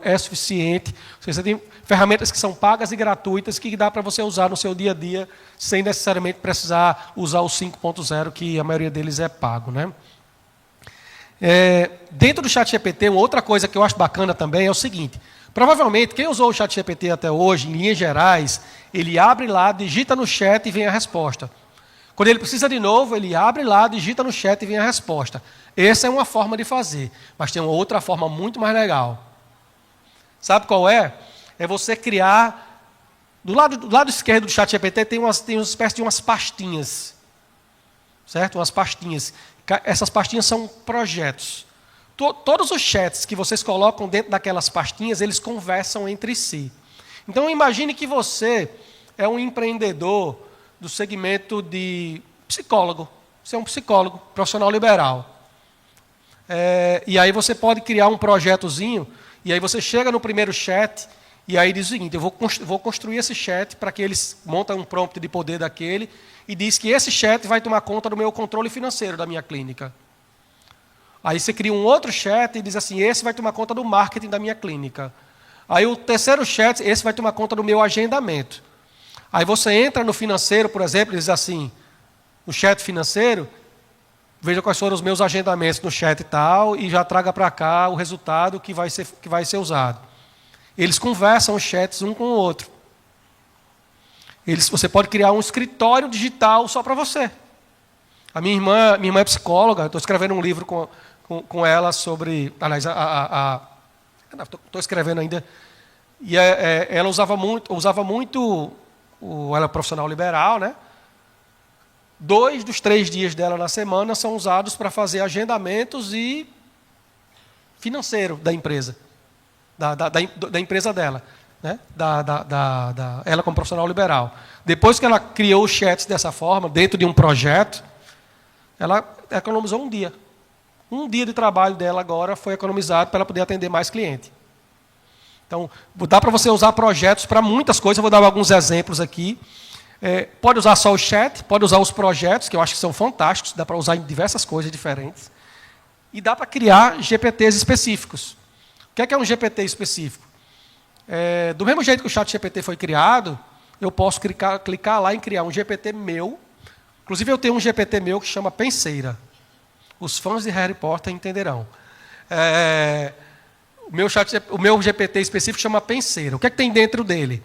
é suficiente. Você tem ferramentas que são pagas e gratuitas que dá para você usar no seu dia a dia, sem necessariamente precisar usar o 5.0, que a maioria deles é pago, né? Dentro do ChatGPT, uma outra coisa que eu acho bacana também é o seguinte. Provavelmente, quem usou o ChatGPT até hoje, em linhas gerais, ele abre lá, digita no chat e vem a resposta. Quando ele precisa de novo, ele abre lá, digita no chat e vem a resposta. Essa é uma forma de fazer, mas tem uma outra forma muito mais legal. Sabe qual é? É você criar... Do lado esquerdo do ChatGPT tem uma espécie de umas pastinhas. Certo? Umas pastinhas. Essas pastinhas são projetos. Todos os chats que vocês colocam dentro daquelas pastinhas, eles conversam entre si. Então, imagine que você é um empreendedor do segmento de psicólogo. Você é um psicólogo, profissional liberal. E aí você pode criar um projetozinho, e aí você chega no primeiro chat, e aí diz o seguinte, eu vou construir esse chat para que eles montem um prompt de poder daquele, e diz que esse chat vai tomar conta do meu controle financeiro da minha clínica. Aí você cria um outro chat e diz assim, esse vai tomar conta do marketing da minha clínica. Aí o terceiro chat, esse vai tomar conta do meu agendamento. Aí você entra no financeiro, por exemplo, e diz assim, no chat financeiro, veja quais foram os meus agendamentos no chat e tal, e já traga para cá o resultado que vai ser usado. Eles conversam os chats um com o outro. Você pode criar um escritório digital só para você. A minha irmã é psicóloga, estou escrevendo um livro com ela sobre... Aliás, estou escrevendo ainda. E ela usava muito ela é profissional liberal, né? 2 dos 3 dias dela na semana são usados para fazer agendamentos e financeiro da empresa. Da empresa dela. Né? Ela como profissional liberal. Depois que ela criou os chats dessa forma, dentro de um projeto, ela economizou um dia. Um dia de trabalho dela agora foi economizado para ela poder atender mais cliente. Então, dá para você usar projetos para muitas coisas, eu vou dar alguns exemplos aqui. Pode usar só o chat, pode usar os projetos, que eu acho que são fantásticos, dá para usar em diversas coisas diferentes. E dá para criar GPTs específicos. O que é um GPT específico? Do mesmo jeito que o ChatGPT foi criado, eu posso clicar lá em criar um GPT meu. Inclusive, eu tenho um GPT meu que chama Penseira. Os fãs de Harry Potter entenderão. O meu GPT específico chama Penseira. O que é que tem dentro dele?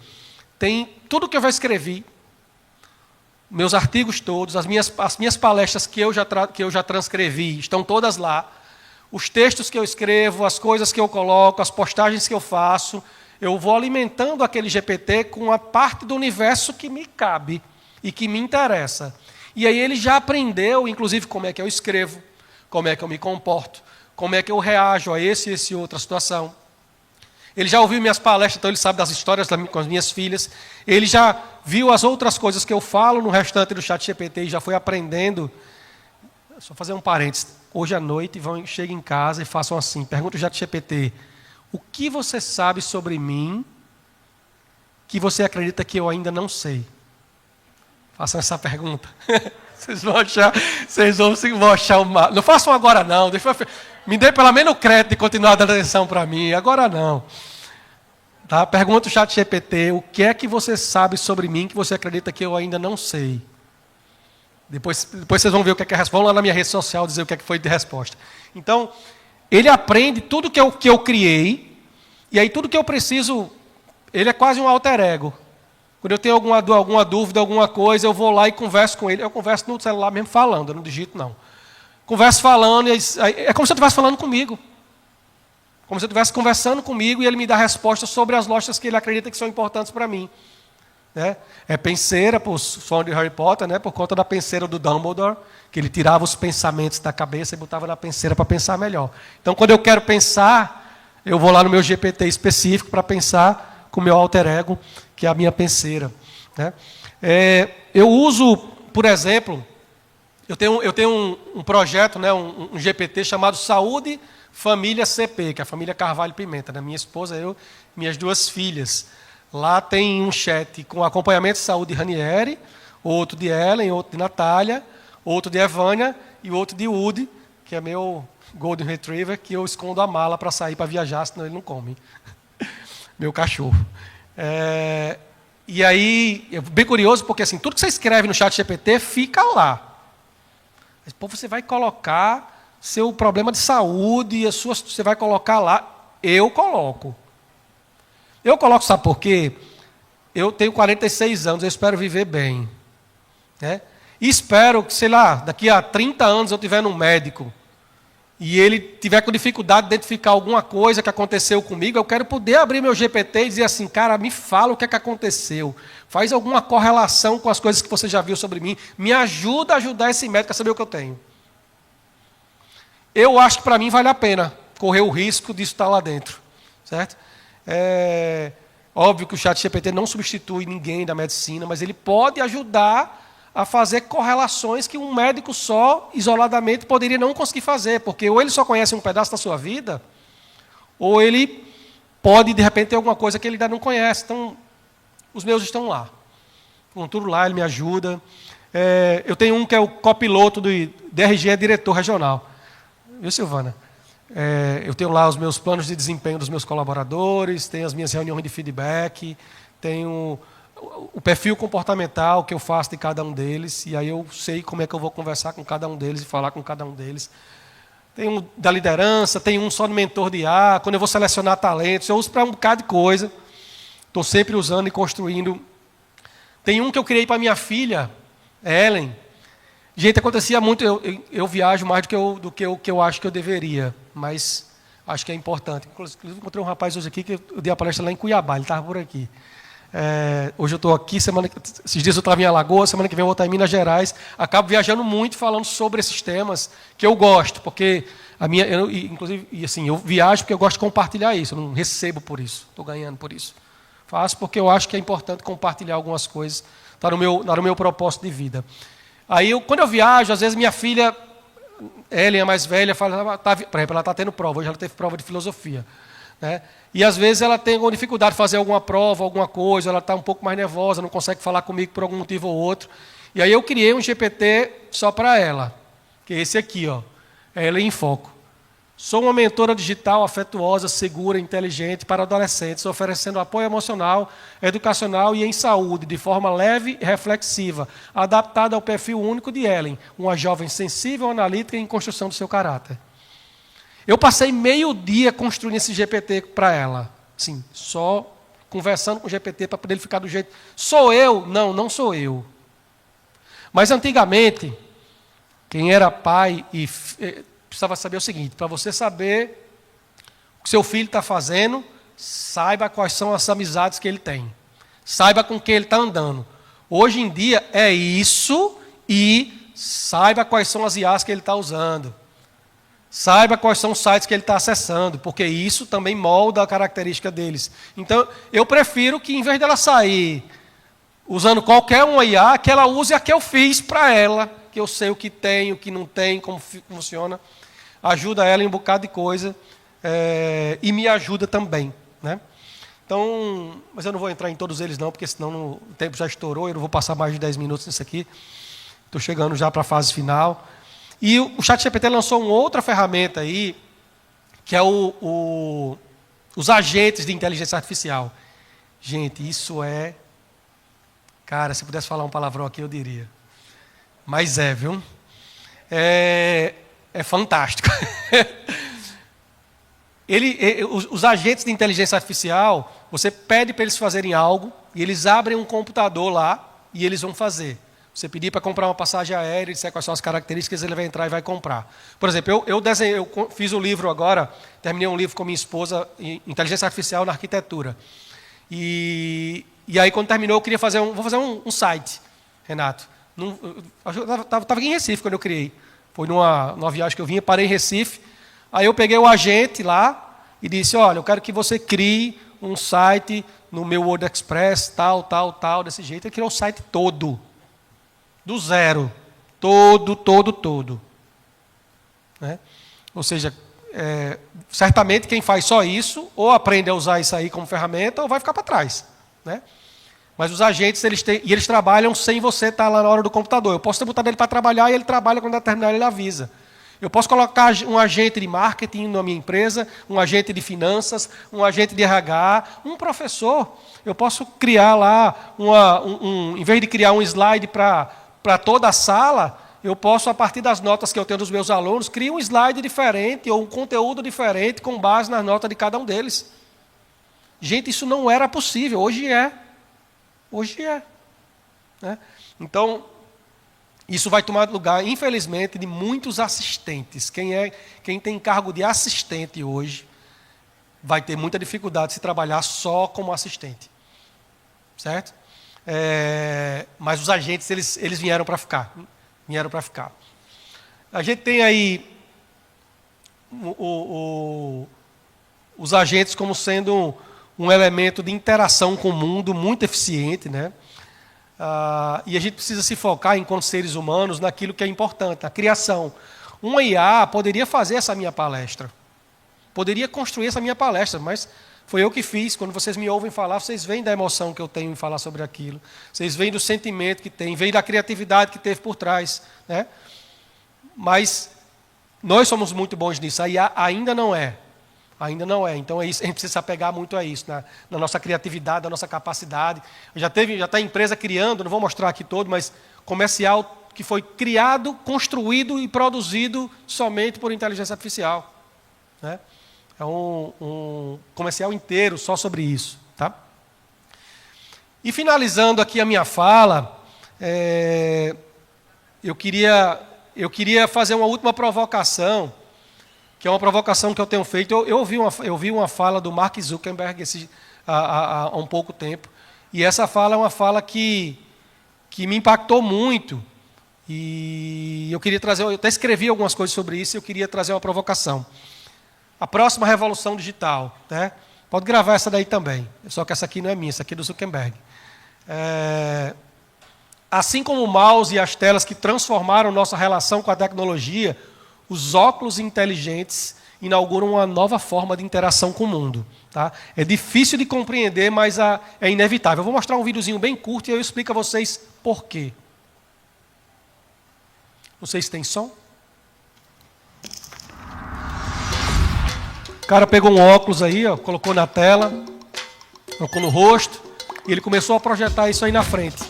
Tem tudo que eu já escrevi, meus artigos todos, as minhas palestras que eu já transcrevi, estão todas lá. Os textos que eu escrevo, as coisas que eu coloco, as postagens que eu faço, eu vou alimentando aquele GPT com a parte do universo que me cabe e que me interessa. E aí ele já aprendeu, inclusive, como é que eu escrevo, como é que eu me comporto, como é que eu reajo a essa e outra situação. Ele já ouviu minhas palestras, então ele sabe das histórias com as minhas filhas. Ele já viu as outras coisas que eu falo no restante do ChatGPT e já foi aprendendo. Só fazer um parênteses. Hoje à noite, cheguem em casa e façam assim. Pergunta ao ChatGPT: o que você sabe sobre mim que você acredita que eu ainda não sei? Façam essa pergunta. Vocês vão achar uma... Não façam agora não. Me dê pelo menos o crédito de continuar dando atenção para mim. Agora não. Tá? Pergunta ao ChatGPT: o que é que você sabe sobre mim que você acredita que eu ainda não sei? Depois vocês vão ver o que é a resposta. Vão lá na minha rede social dizer o que é que foi de resposta. Então, ele aprende tudo que eu criei, e aí tudo que eu preciso, ele é quase um alter ego. Quando eu tenho alguma dúvida, alguma coisa, eu vou lá e converso com ele. Eu converso no celular mesmo falando, eu não digito não. Converso falando, é como se eu estivesse falando comigo. Como se eu estivesse conversando comigo e ele me dá respostas sobre as lojas que ele acredita que são importantes para mim. É penseira para os fãs de Harry Potter, por conta da penseira do Dumbledore, que ele tirava os pensamentos da cabeça e botava na penseira para pensar melhor. Então, quando eu quero pensar, eu vou lá no meu GPT específico para pensar com o meu alter ego, que é a minha penseira. Eu uso, por exemplo, eu tenho um projeto, um GPT chamado Saúde Família CP, que é a família Carvalho Pimenta, minha esposa, eu e minhas 2 filhas. Lá tem um chat com acompanhamento de saúde de Ranieri, outro de Ellen, outro de Natália, outro de Evânia e outro de Woody, que é meu Golden Retriever, que eu escondo a mala para sair para viajar, senão ele não come. Meu cachorro. E aí, é bem curioso, porque assim, tudo que você escreve no ChatGPT fica lá. Mas, você vai colocar seu problema de saúde, você vai colocar lá. Eu coloco. Sabe por quê? Eu tenho 46 anos, eu espero viver bem. E espero que, sei lá, daqui a 30 anos eu estiver num médico e ele tiver com dificuldade de identificar alguma coisa que aconteceu comigo, eu quero poder abrir meu GPT e dizer assim: cara, me fala o que é que aconteceu. Faz alguma correlação com as coisas que você já viu sobre mim. Me ajuda a ajudar esse médico a saber o que eu tenho. Eu acho que para mim vale a pena correr o risco disso estar lá dentro. Certo? Óbvio que o ChatGPT não substitui ninguém da medicina, mas ele pode ajudar a fazer correlações que um médico só, isoladamente, poderia não conseguir fazer, porque ou ele só conhece um pedaço da sua vida, ou ele pode, de repente, ter alguma coisa que ele ainda não conhece. Então, os meus estão lá. Com tudo lá, ele me ajuda. Eu tenho um que é o copiloto do DRG, é diretor regional. Viu, Silvana? Eu tenho lá os meus planos de desempenho dos meus colaboradores, tenho as minhas reuniões de feedback, tenho o perfil comportamental que eu faço de cada um deles, e aí eu sei como é que eu vou conversar com cada um deles e falar com cada um deles. Tem um da liderança, tem um só no mentor de IA, quando eu vou selecionar talentos, eu uso para um bocado de coisa. Estou sempre usando e construindo. Tem um que eu criei para minha filha, Ellen. Gente, acontecia muito, eu viajo mais do que eu acho que eu deveria, mas acho que é importante. Inclusive, encontrei um rapaz hoje aqui que eu dei a palestra lá em Cuiabá, ele estava por aqui. Hoje eu estou aqui, esses dias eu estava em Alagoas, semana que vem eu vou estar em Minas Gerais. Acabo viajando muito falando sobre esses temas que eu gosto, porque eu viajo porque eu gosto de compartilhar isso, eu não recebo por isso, estou ganhando por isso. Faço porque eu acho que é importante compartilhar algumas coisas, está no meu propósito de vida. Aí, quando eu viajo, às vezes minha filha, Ellen, a mais velha, fala, por exemplo, ela está tendo prova, hoje ela teve prova de filosofia. né? E às vezes ela tem alguma dificuldade de fazer alguma prova, alguma coisa, ela está um pouco mais nervosa, não consegue falar comigo por algum motivo ou outro. E aí eu criei um GPT só para ela, que é esse aqui, ó, é ela em foco. Sou uma mentora digital afetuosa, segura, inteligente para adolescentes, oferecendo apoio emocional, educacional e em saúde, de forma leve e reflexiva, adaptada ao perfil único de Ellen, uma jovem sensível, analítica e em construção do seu caráter. Eu passei meio dia construindo esse GPT para ela, sim, só conversando com o GPT para poder ele ficar do jeito. Sou eu? Não, não sou eu. Mas antigamente, quem era pai e precisava saber o seguinte: para você saber o que seu filho está fazendo, saiba quais são as amizades que ele tem. Saiba com quem ele está andando. Hoje em dia é isso, e saiba quais são as IAs que ele está usando. Saiba quais são os sites que ele está acessando, porque isso também molda a característica deles. Então, eu prefiro que, em vez dela sair usando qualquer uma IA, que ela use a que eu fiz para ela, que eu sei o que tem, o que não tem, como funciona. Ajuda ela em um bocado de coisa, e me ajuda também, né? Então, mas eu não vou entrar em todos eles não, porque senão o tempo já estourou, eu não vou passar mais de 10 minutos nisso aqui. Estou chegando já para a fase final. E o ChatGPT lançou uma outra ferramenta aí, que é os agentes de inteligência artificial. Gente, isso é... Cara, se pudesse falar um palavrão aqui, eu diria. Mas viu? É fantástico. Os agentes de inteligência artificial, você pede para eles fazerem algo, e eles abrem um computador lá, e eles vão fazer. Você pedir para comprar uma passagem aérea, disser quais são as características, ele vai entrar e vai comprar. Por exemplo, eu fiz um livro agora, terminei um livro com minha esposa, Inteligência Artificial na Arquitetura. E aí, quando terminou, eu queria vou fazer um site, Renato. Eu estava aqui em Recife quando eu criei. Foi numa viagem que eu vinha, parei em Recife. Aí eu peguei o agente lá e disse: olha, eu quero que você crie um site no meu WordExpress, tal, desse jeito. Ele criou o site todo. Do zero. Todo. Né? Ou seja, certamente quem faz só isso, ou aprende a usar isso aí como ferramenta, ou vai ficar para trás. Né? Mas os agentes, eles trabalham sem você estar lá na hora do computador. Eu posso ter botado ele para trabalhar e ele trabalha, quando terminar ele avisa. Eu posso colocar um agente de marketing na minha empresa, um agente de finanças, um agente de RH, um professor. Eu posso criar lá, em vez de criar um slide para toda a sala, eu posso, a partir das notas que eu tenho dos meus alunos, criar um slide diferente ou um conteúdo diferente com base nas notas de cada um deles. Gente, isso não era possível, hoje é. Hoje é. Né? Então, isso vai tomar lugar, infelizmente, de muitos assistentes. Quem tem cargo de assistente hoje vai ter muita dificuldade de se trabalhar só como assistente. Certo? Mas os agentes, eles vieram para ficar. Vieram para ficar. A gente tem aí os agentes como sendo um elemento de interação com o mundo muito eficiente, né? E a gente precisa se focar, enquanto seres humanos, naquilo que é importante, a criação. Uma IA poderia fazer essa minha palestra. Poderia construir essa minha palestra, mas foi eu que fiz. Quando vocês me ouvem falar, vocês veem da emoção que eu tenho em falar sobre aquilo. Vocês veem do sentimento que tem, veem da criatividade que teve por trás. Né? Mas nós somos muito bons nisso. A IA ainda não é. Ainda não é. Então, a gente precisa se apegar muito a isso, na nossa criatividade, na nossa capacidade. Já está a empresa criando, não vou mostrar aqui todo, mas comercial que foi criado, construído e produzido somente por inteligência artificial. Né? É um comercial inteiro só sobre isso. Tá? E finalizando aqui a minha fala, eu queria fazer uma última provocação, que é uma provocação que eu tenho feito. Eu vi uma fala do Mark Zuckerberg há um pouco tempo, e essa fala é uma fala que me impactou muito, e eu queria trazer, eu até escrevi algumas coisas sobre isso, e eu queria trazer uma provocação. A próxima revolução digital, né? Pode gravar essa daí também, só que essa aqui não é minha, essa aqui é do Zuckerberg. Assim como o mouse e as telas que transformaram nossa relação com a tecnologia, os óculos inteligentes inauguram uma nova forma de interação com o mundo. Tá? É difícil de compreender, mas é inevitável. Eu vou mostrar um videozinho bem curto e eu explico a vocês por quê. Não sei se tem som. O cara pegou um óculos aí, ó, colocou na tela, colocou no rosto, e ele começou a projetar isso aí na frente.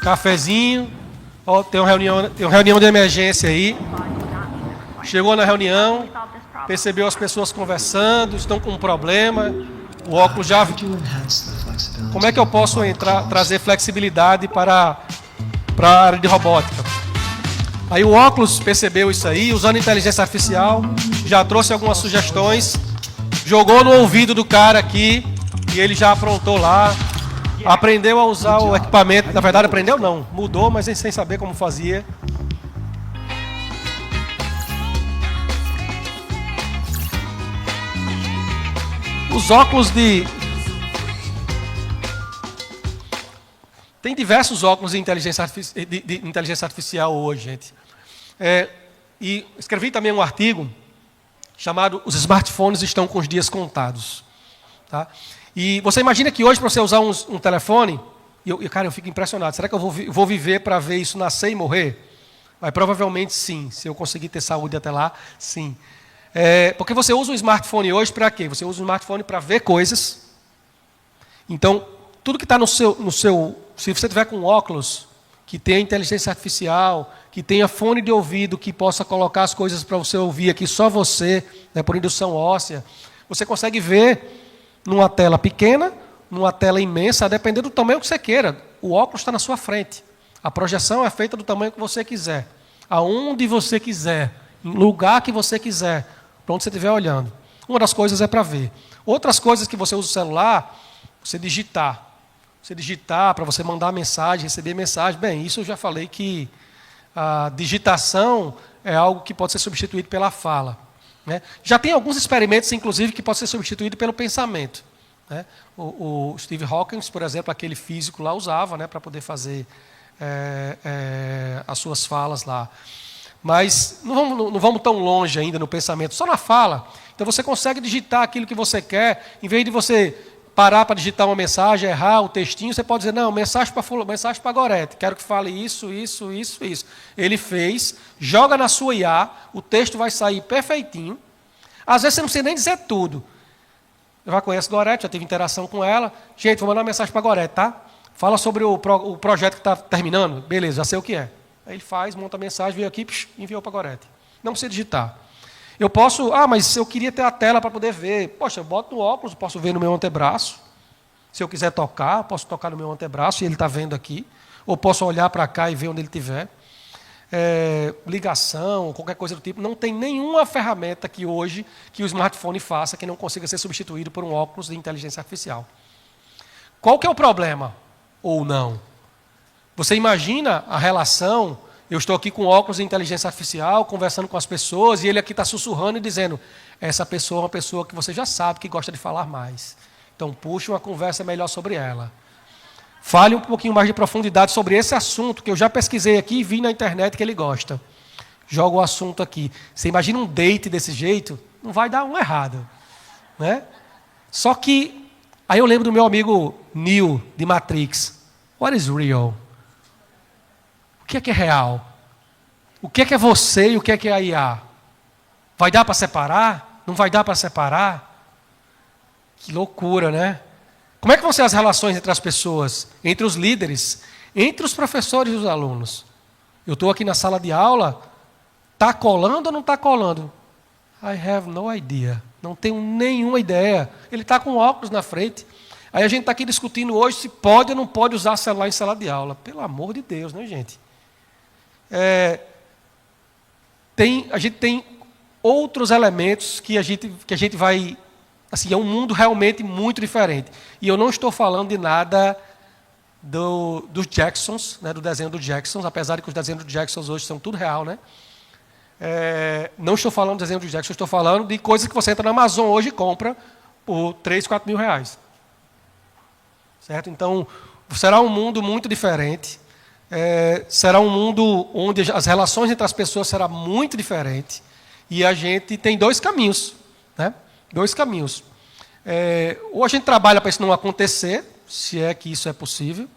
Cafezinho, ó, tem uma reunião de emergência aí. Chegou na reunião, percebeu as pessoas conversando, estão com um problema, o óculos já... Como é que eu posso trazer flexibilidade para a área de robótica? Aí o óculos percebeu isso aí, usando inteligência artificial, já trouxe algumas sugestões, jogou no ouvido do cara aqui, e ele já aprontou lá, aprendeu a usar o equipamento, na verdade aprendeu não, mudou, mas sem saber como fazia. Os óculos Tem diversos óculos de inteligência artificial hoje, gente. E escrevi também um artigo chamado Os Smartphones Estão com os Dias Contados. Tá? E você imagina que hoje, para você usar um telefone, cara, eu fico impressionado. Será que eu vou viver para ver isso nascer e morrer? Mas provavelmente sim. Se eu conseguir ter saúde até lá, sim. Porque você usa um smartphone hoje para quê? Você usa um smartphone para ver coisas. Então, tudo que está no seu... Se você tiver com óculos, que tenha inteligência artificial, que tenha fone de ouvido, que possa colocar as coisas para você ouvir aqui, só você, né, por indução óssea, você consegue ver numa tela pequena, numa tela imensa, a depender do tamanho que você queira. O óculos está na sua frente. A projeção é feita do tamanho que você quiser. Aonde você quiser, em lugar que você quiser, para onde você estiver olhando. Uma das coisas é para ver. Outras coisas que você usa o celular, você digitar. Você digitar para você mandar mensagem, receber mensagem. Bem, isso eu já falei que a digitação é algo que pode ser substituído pela fala. Né? Já tem alguns experimentos, inclusive, que pode ser substituído pelo pensamento. Né? O Steve Hawking, por exemplo, aquele físico lá, usava, né, para poder fazer as suas falas lá. Mas não vamos tão longe ainda no pensamento, só na fala. Então você consegue digitar aquilo que você quer, em vez de você parar para digitar uma mensagem, errar o textinho, você pode dizer, não, mensagem para Gorete, quero que fale isso, isso, isso, isso. Ele fez, joga na sua IA, o texto vai sair perfeitinho. Às vezes você não precisa nem dizer tudo. Eu já conheço Gorete, já tive interação com ela. Gente, vou mandar uma mensagem para Gorete, tá? Fala sobre o projeto que está terminando. Beleza, já sei o que é. Aí ele faz, monta a mensagem, veio aqui, enviou para Gorete. Não precisa digitar. Eu posso, mas eu queria ter a tela para poder ver. Poxa, eu boto no óculos, posso ver no meu antebraço. Se eu quiser tocar, posso tocar no meu antebraço e ele está vendo aqui. Ou posso olhar para cá e ver onde ele estiver. Ligação, qualquer coisa do tipo. Não tem nenhuma ferramenta que hoje que o smartphone faça que não consiga ser substituído por um óculos de inteligência artificial. Qual que é o problema? Ou não? Você imagina a relação... Eu estou aqui com óculos de inteligência artificial, conversando com as pessoas, e ele aqui está sussurrando e dizendo, essa pessoa é uma pessoa que você já sabe que gosta de falar mais. Então, puxe uma conversa melhor sobre ela. Fale um pouquinho mais de profundidade sobre esse assunto, que eu já pesquisei aqui e vi na internet que ele gosta. Joga o assunto aqui. Você imagina um date desse jeito? Não vai dar um errado. Né? Só que, aí eu lembro do meu amigo Neo, de Matrix. What is real? O que é real? O que é você e o que é a IA? Vai dar para separar? Não vai dar para separar? Que loucura, né? Como é que vão ser as relações entre as pessoas? Entre os líderes? Entre os professores e os alunos? Eu estou aqui na sala de aula, está colando ou não está colando? I have no idea. Não tenho nenhuma ideia. Ele está com óculos na frente. Aí a gente está aqui discutindo hoje se pode ou não pode usar celular em sala de aula. Pelo amor de Deus, né, gente? A gente tem outros elementos que a gente vai... Assim, é um mundo realmente muito diferente. E eu não estou falando de nada dos Jacksons, né, do desenho dos Jacksons, apesar de que os desenhos dos Jacksons hoje são tudo real, né? Não estou falando do desenho dos Jacksons, estou falando de coisas que você entra na Amazon hoje e compra por 3, 4 mil reais. Certo? Então, será um mundo muito diferente. Será um mundo onde as relações entre as pessoas serão muito diferentes. E a gente tem dois caminhos, né? Dois caminhos. Ou a gente trabalha para isso não acontecer, se é que isso é possível,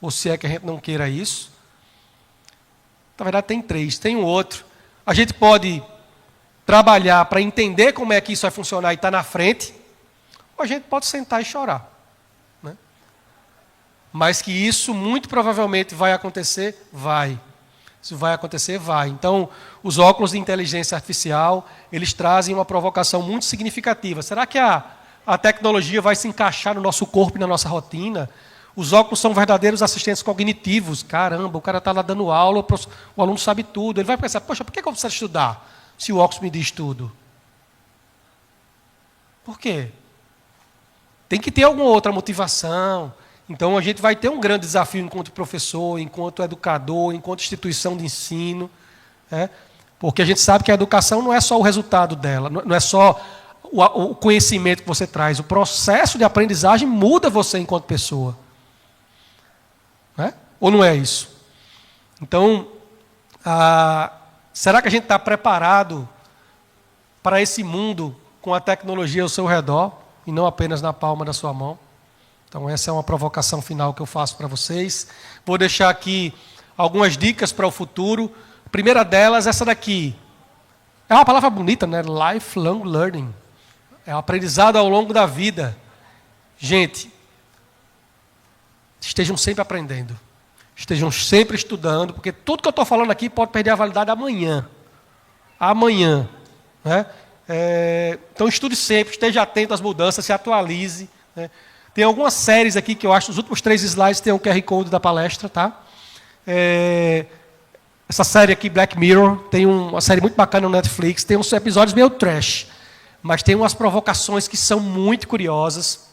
ou se é que a gente não queira isso. Na verdade, tem três. Tem um outro. A gente pode trabalhar para entender como é que isso vai funcionar e estar na frente, ou a gente pode sentar e chorar. Né? Mas que isso muito provavelmente vai acontecer, vai. Isso vai acontecer, vai. Então, os óculos de inteligência artificial, eles trazem uma provocação muito significativa. Será que a tecnologia vai se encaixar no nosso corpo e na nossa rotina? Os óculos são verdadeiros assistentes cognitivos. Caramba, o cara está lá dando aula, o aluno sabe tudo. Ele vai pensar, poxa, por que eu preciso estudar se o óculos me diz tudo? Por quê? Tem que ter alguma outra motivação. Então, a gente vai ter um grande desafio enquanto professor, enquanto educador, enquanto instituição de ensino. Porque a gente sabe que a educação não é só o resultado dela, não é só o conhecimento que você traz. O processo de aprendizagem muda você enquanto pessoa. Ou não é isso? Então, será que a gente está preparado para esse mundo com a tecnologia ao seu redor e não apenas na palma da sua mão? Então, essa é uma provocação final que eu faço para vocês. Vou deixar aqui algumas dicas para o futuro. A primeira delas, essa daqui. É uma palavra bonita, né? Lifelong learning. É o aprendizado ao longo da vida. Gente, estejam sempre aprendendo. Estejam sempre estudando, porque tudo que eu estou falando aqui pode perder a validade amanhã. Amanhã. Né? Então, estude sempre, esteja atento às mudanças, se atualize. Né? Tem algumas séries aqui que eu acho, nos últimos 3 slides tem um QR Code da palestra, tá? Essa série aqui, Black Mirror, tem uma série muito bacana no Netflix, tem uns episódios meio trash, mas tem umas provocações que são muito curiosas.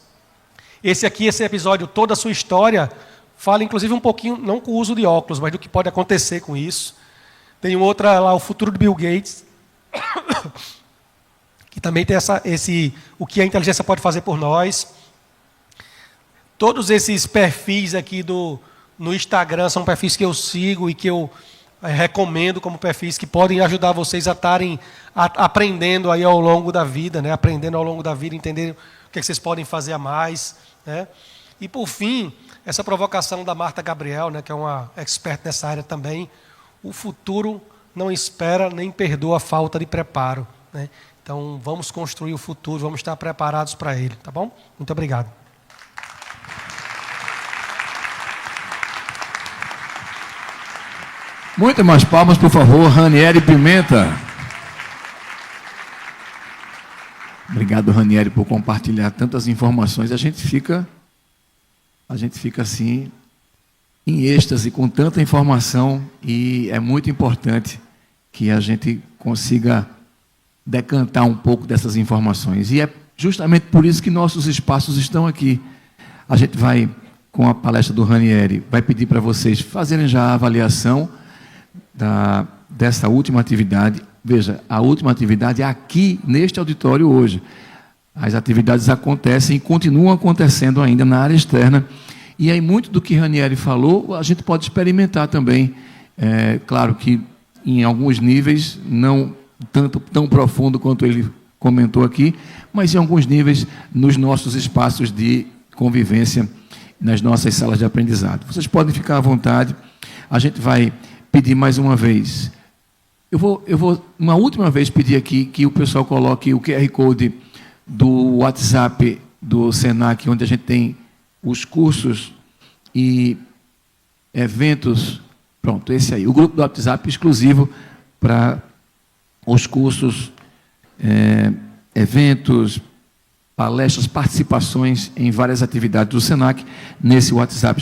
Esse episódio, toda a sua história, fala inclusive um pouquinho, não com o uso de óculos, mas do que pode acontecer com isso. Tem outra lá, o futuro de Bill Gates, que também tem o que a inteligência pode fazer por nós. Todos esses perfis aqui no Instagram são perfis que eu sigo e que eu recomendo como perfis que podem ajudar vocês a estarem aprendendo aí ao longo da vida, né? Aprendendo ao longo da vida, entendendo o que vocês podem fazer a mais. Né? E, por fim, essa provocação da Marta Gabriel, né, que é uma expert nessa área também, o futuro não espera nem perdoa a falta de preparo. Né? Então, vamos construir o futuro, vamos estar preparados para ele. Tá bom? Muito obrigado. Muito mais palmas, por favor, Ranieri Pimenta. Obrigado, Ranieri, por compartilhar tantas informações. A gente fica assim, em êxtase com tanta informação, e é muito importante que a gente consiga decantar um pouco dessas informações. E é justamente por isso que nossos espaços estão aqui. A gente vai, com a palestra do Ranieri, vai pedir para vocês fazerem já a avaliação dessa última atividade. Veja, a última atividade é aqui, neste auditório hoje. As atividades acontecem e continuam acontecendo ainda na área externa. E aí, muito do que Ranieri falou, a gente pode experimentar também. Claro que em alguns níveis, não tanto tão profundo quanto ele comentou aqui, mas em alguns níveis nos nossos espaços de convivência, nas nossas salas de aprendizado. Vocês podem ficar à vontade. A gente vai pedir mais uma vez. Eu vou uma última vez pedir aqui que o pessoal coloque o QR Code do WhatsApp do Senac, onde a gente tem os cursos e eventos. Pronto, esse aí. O grupo do WhatsApp exclusivo para os cursos, eventos, palestras, participações em várias atividades do Senac, nesse WhatsApp.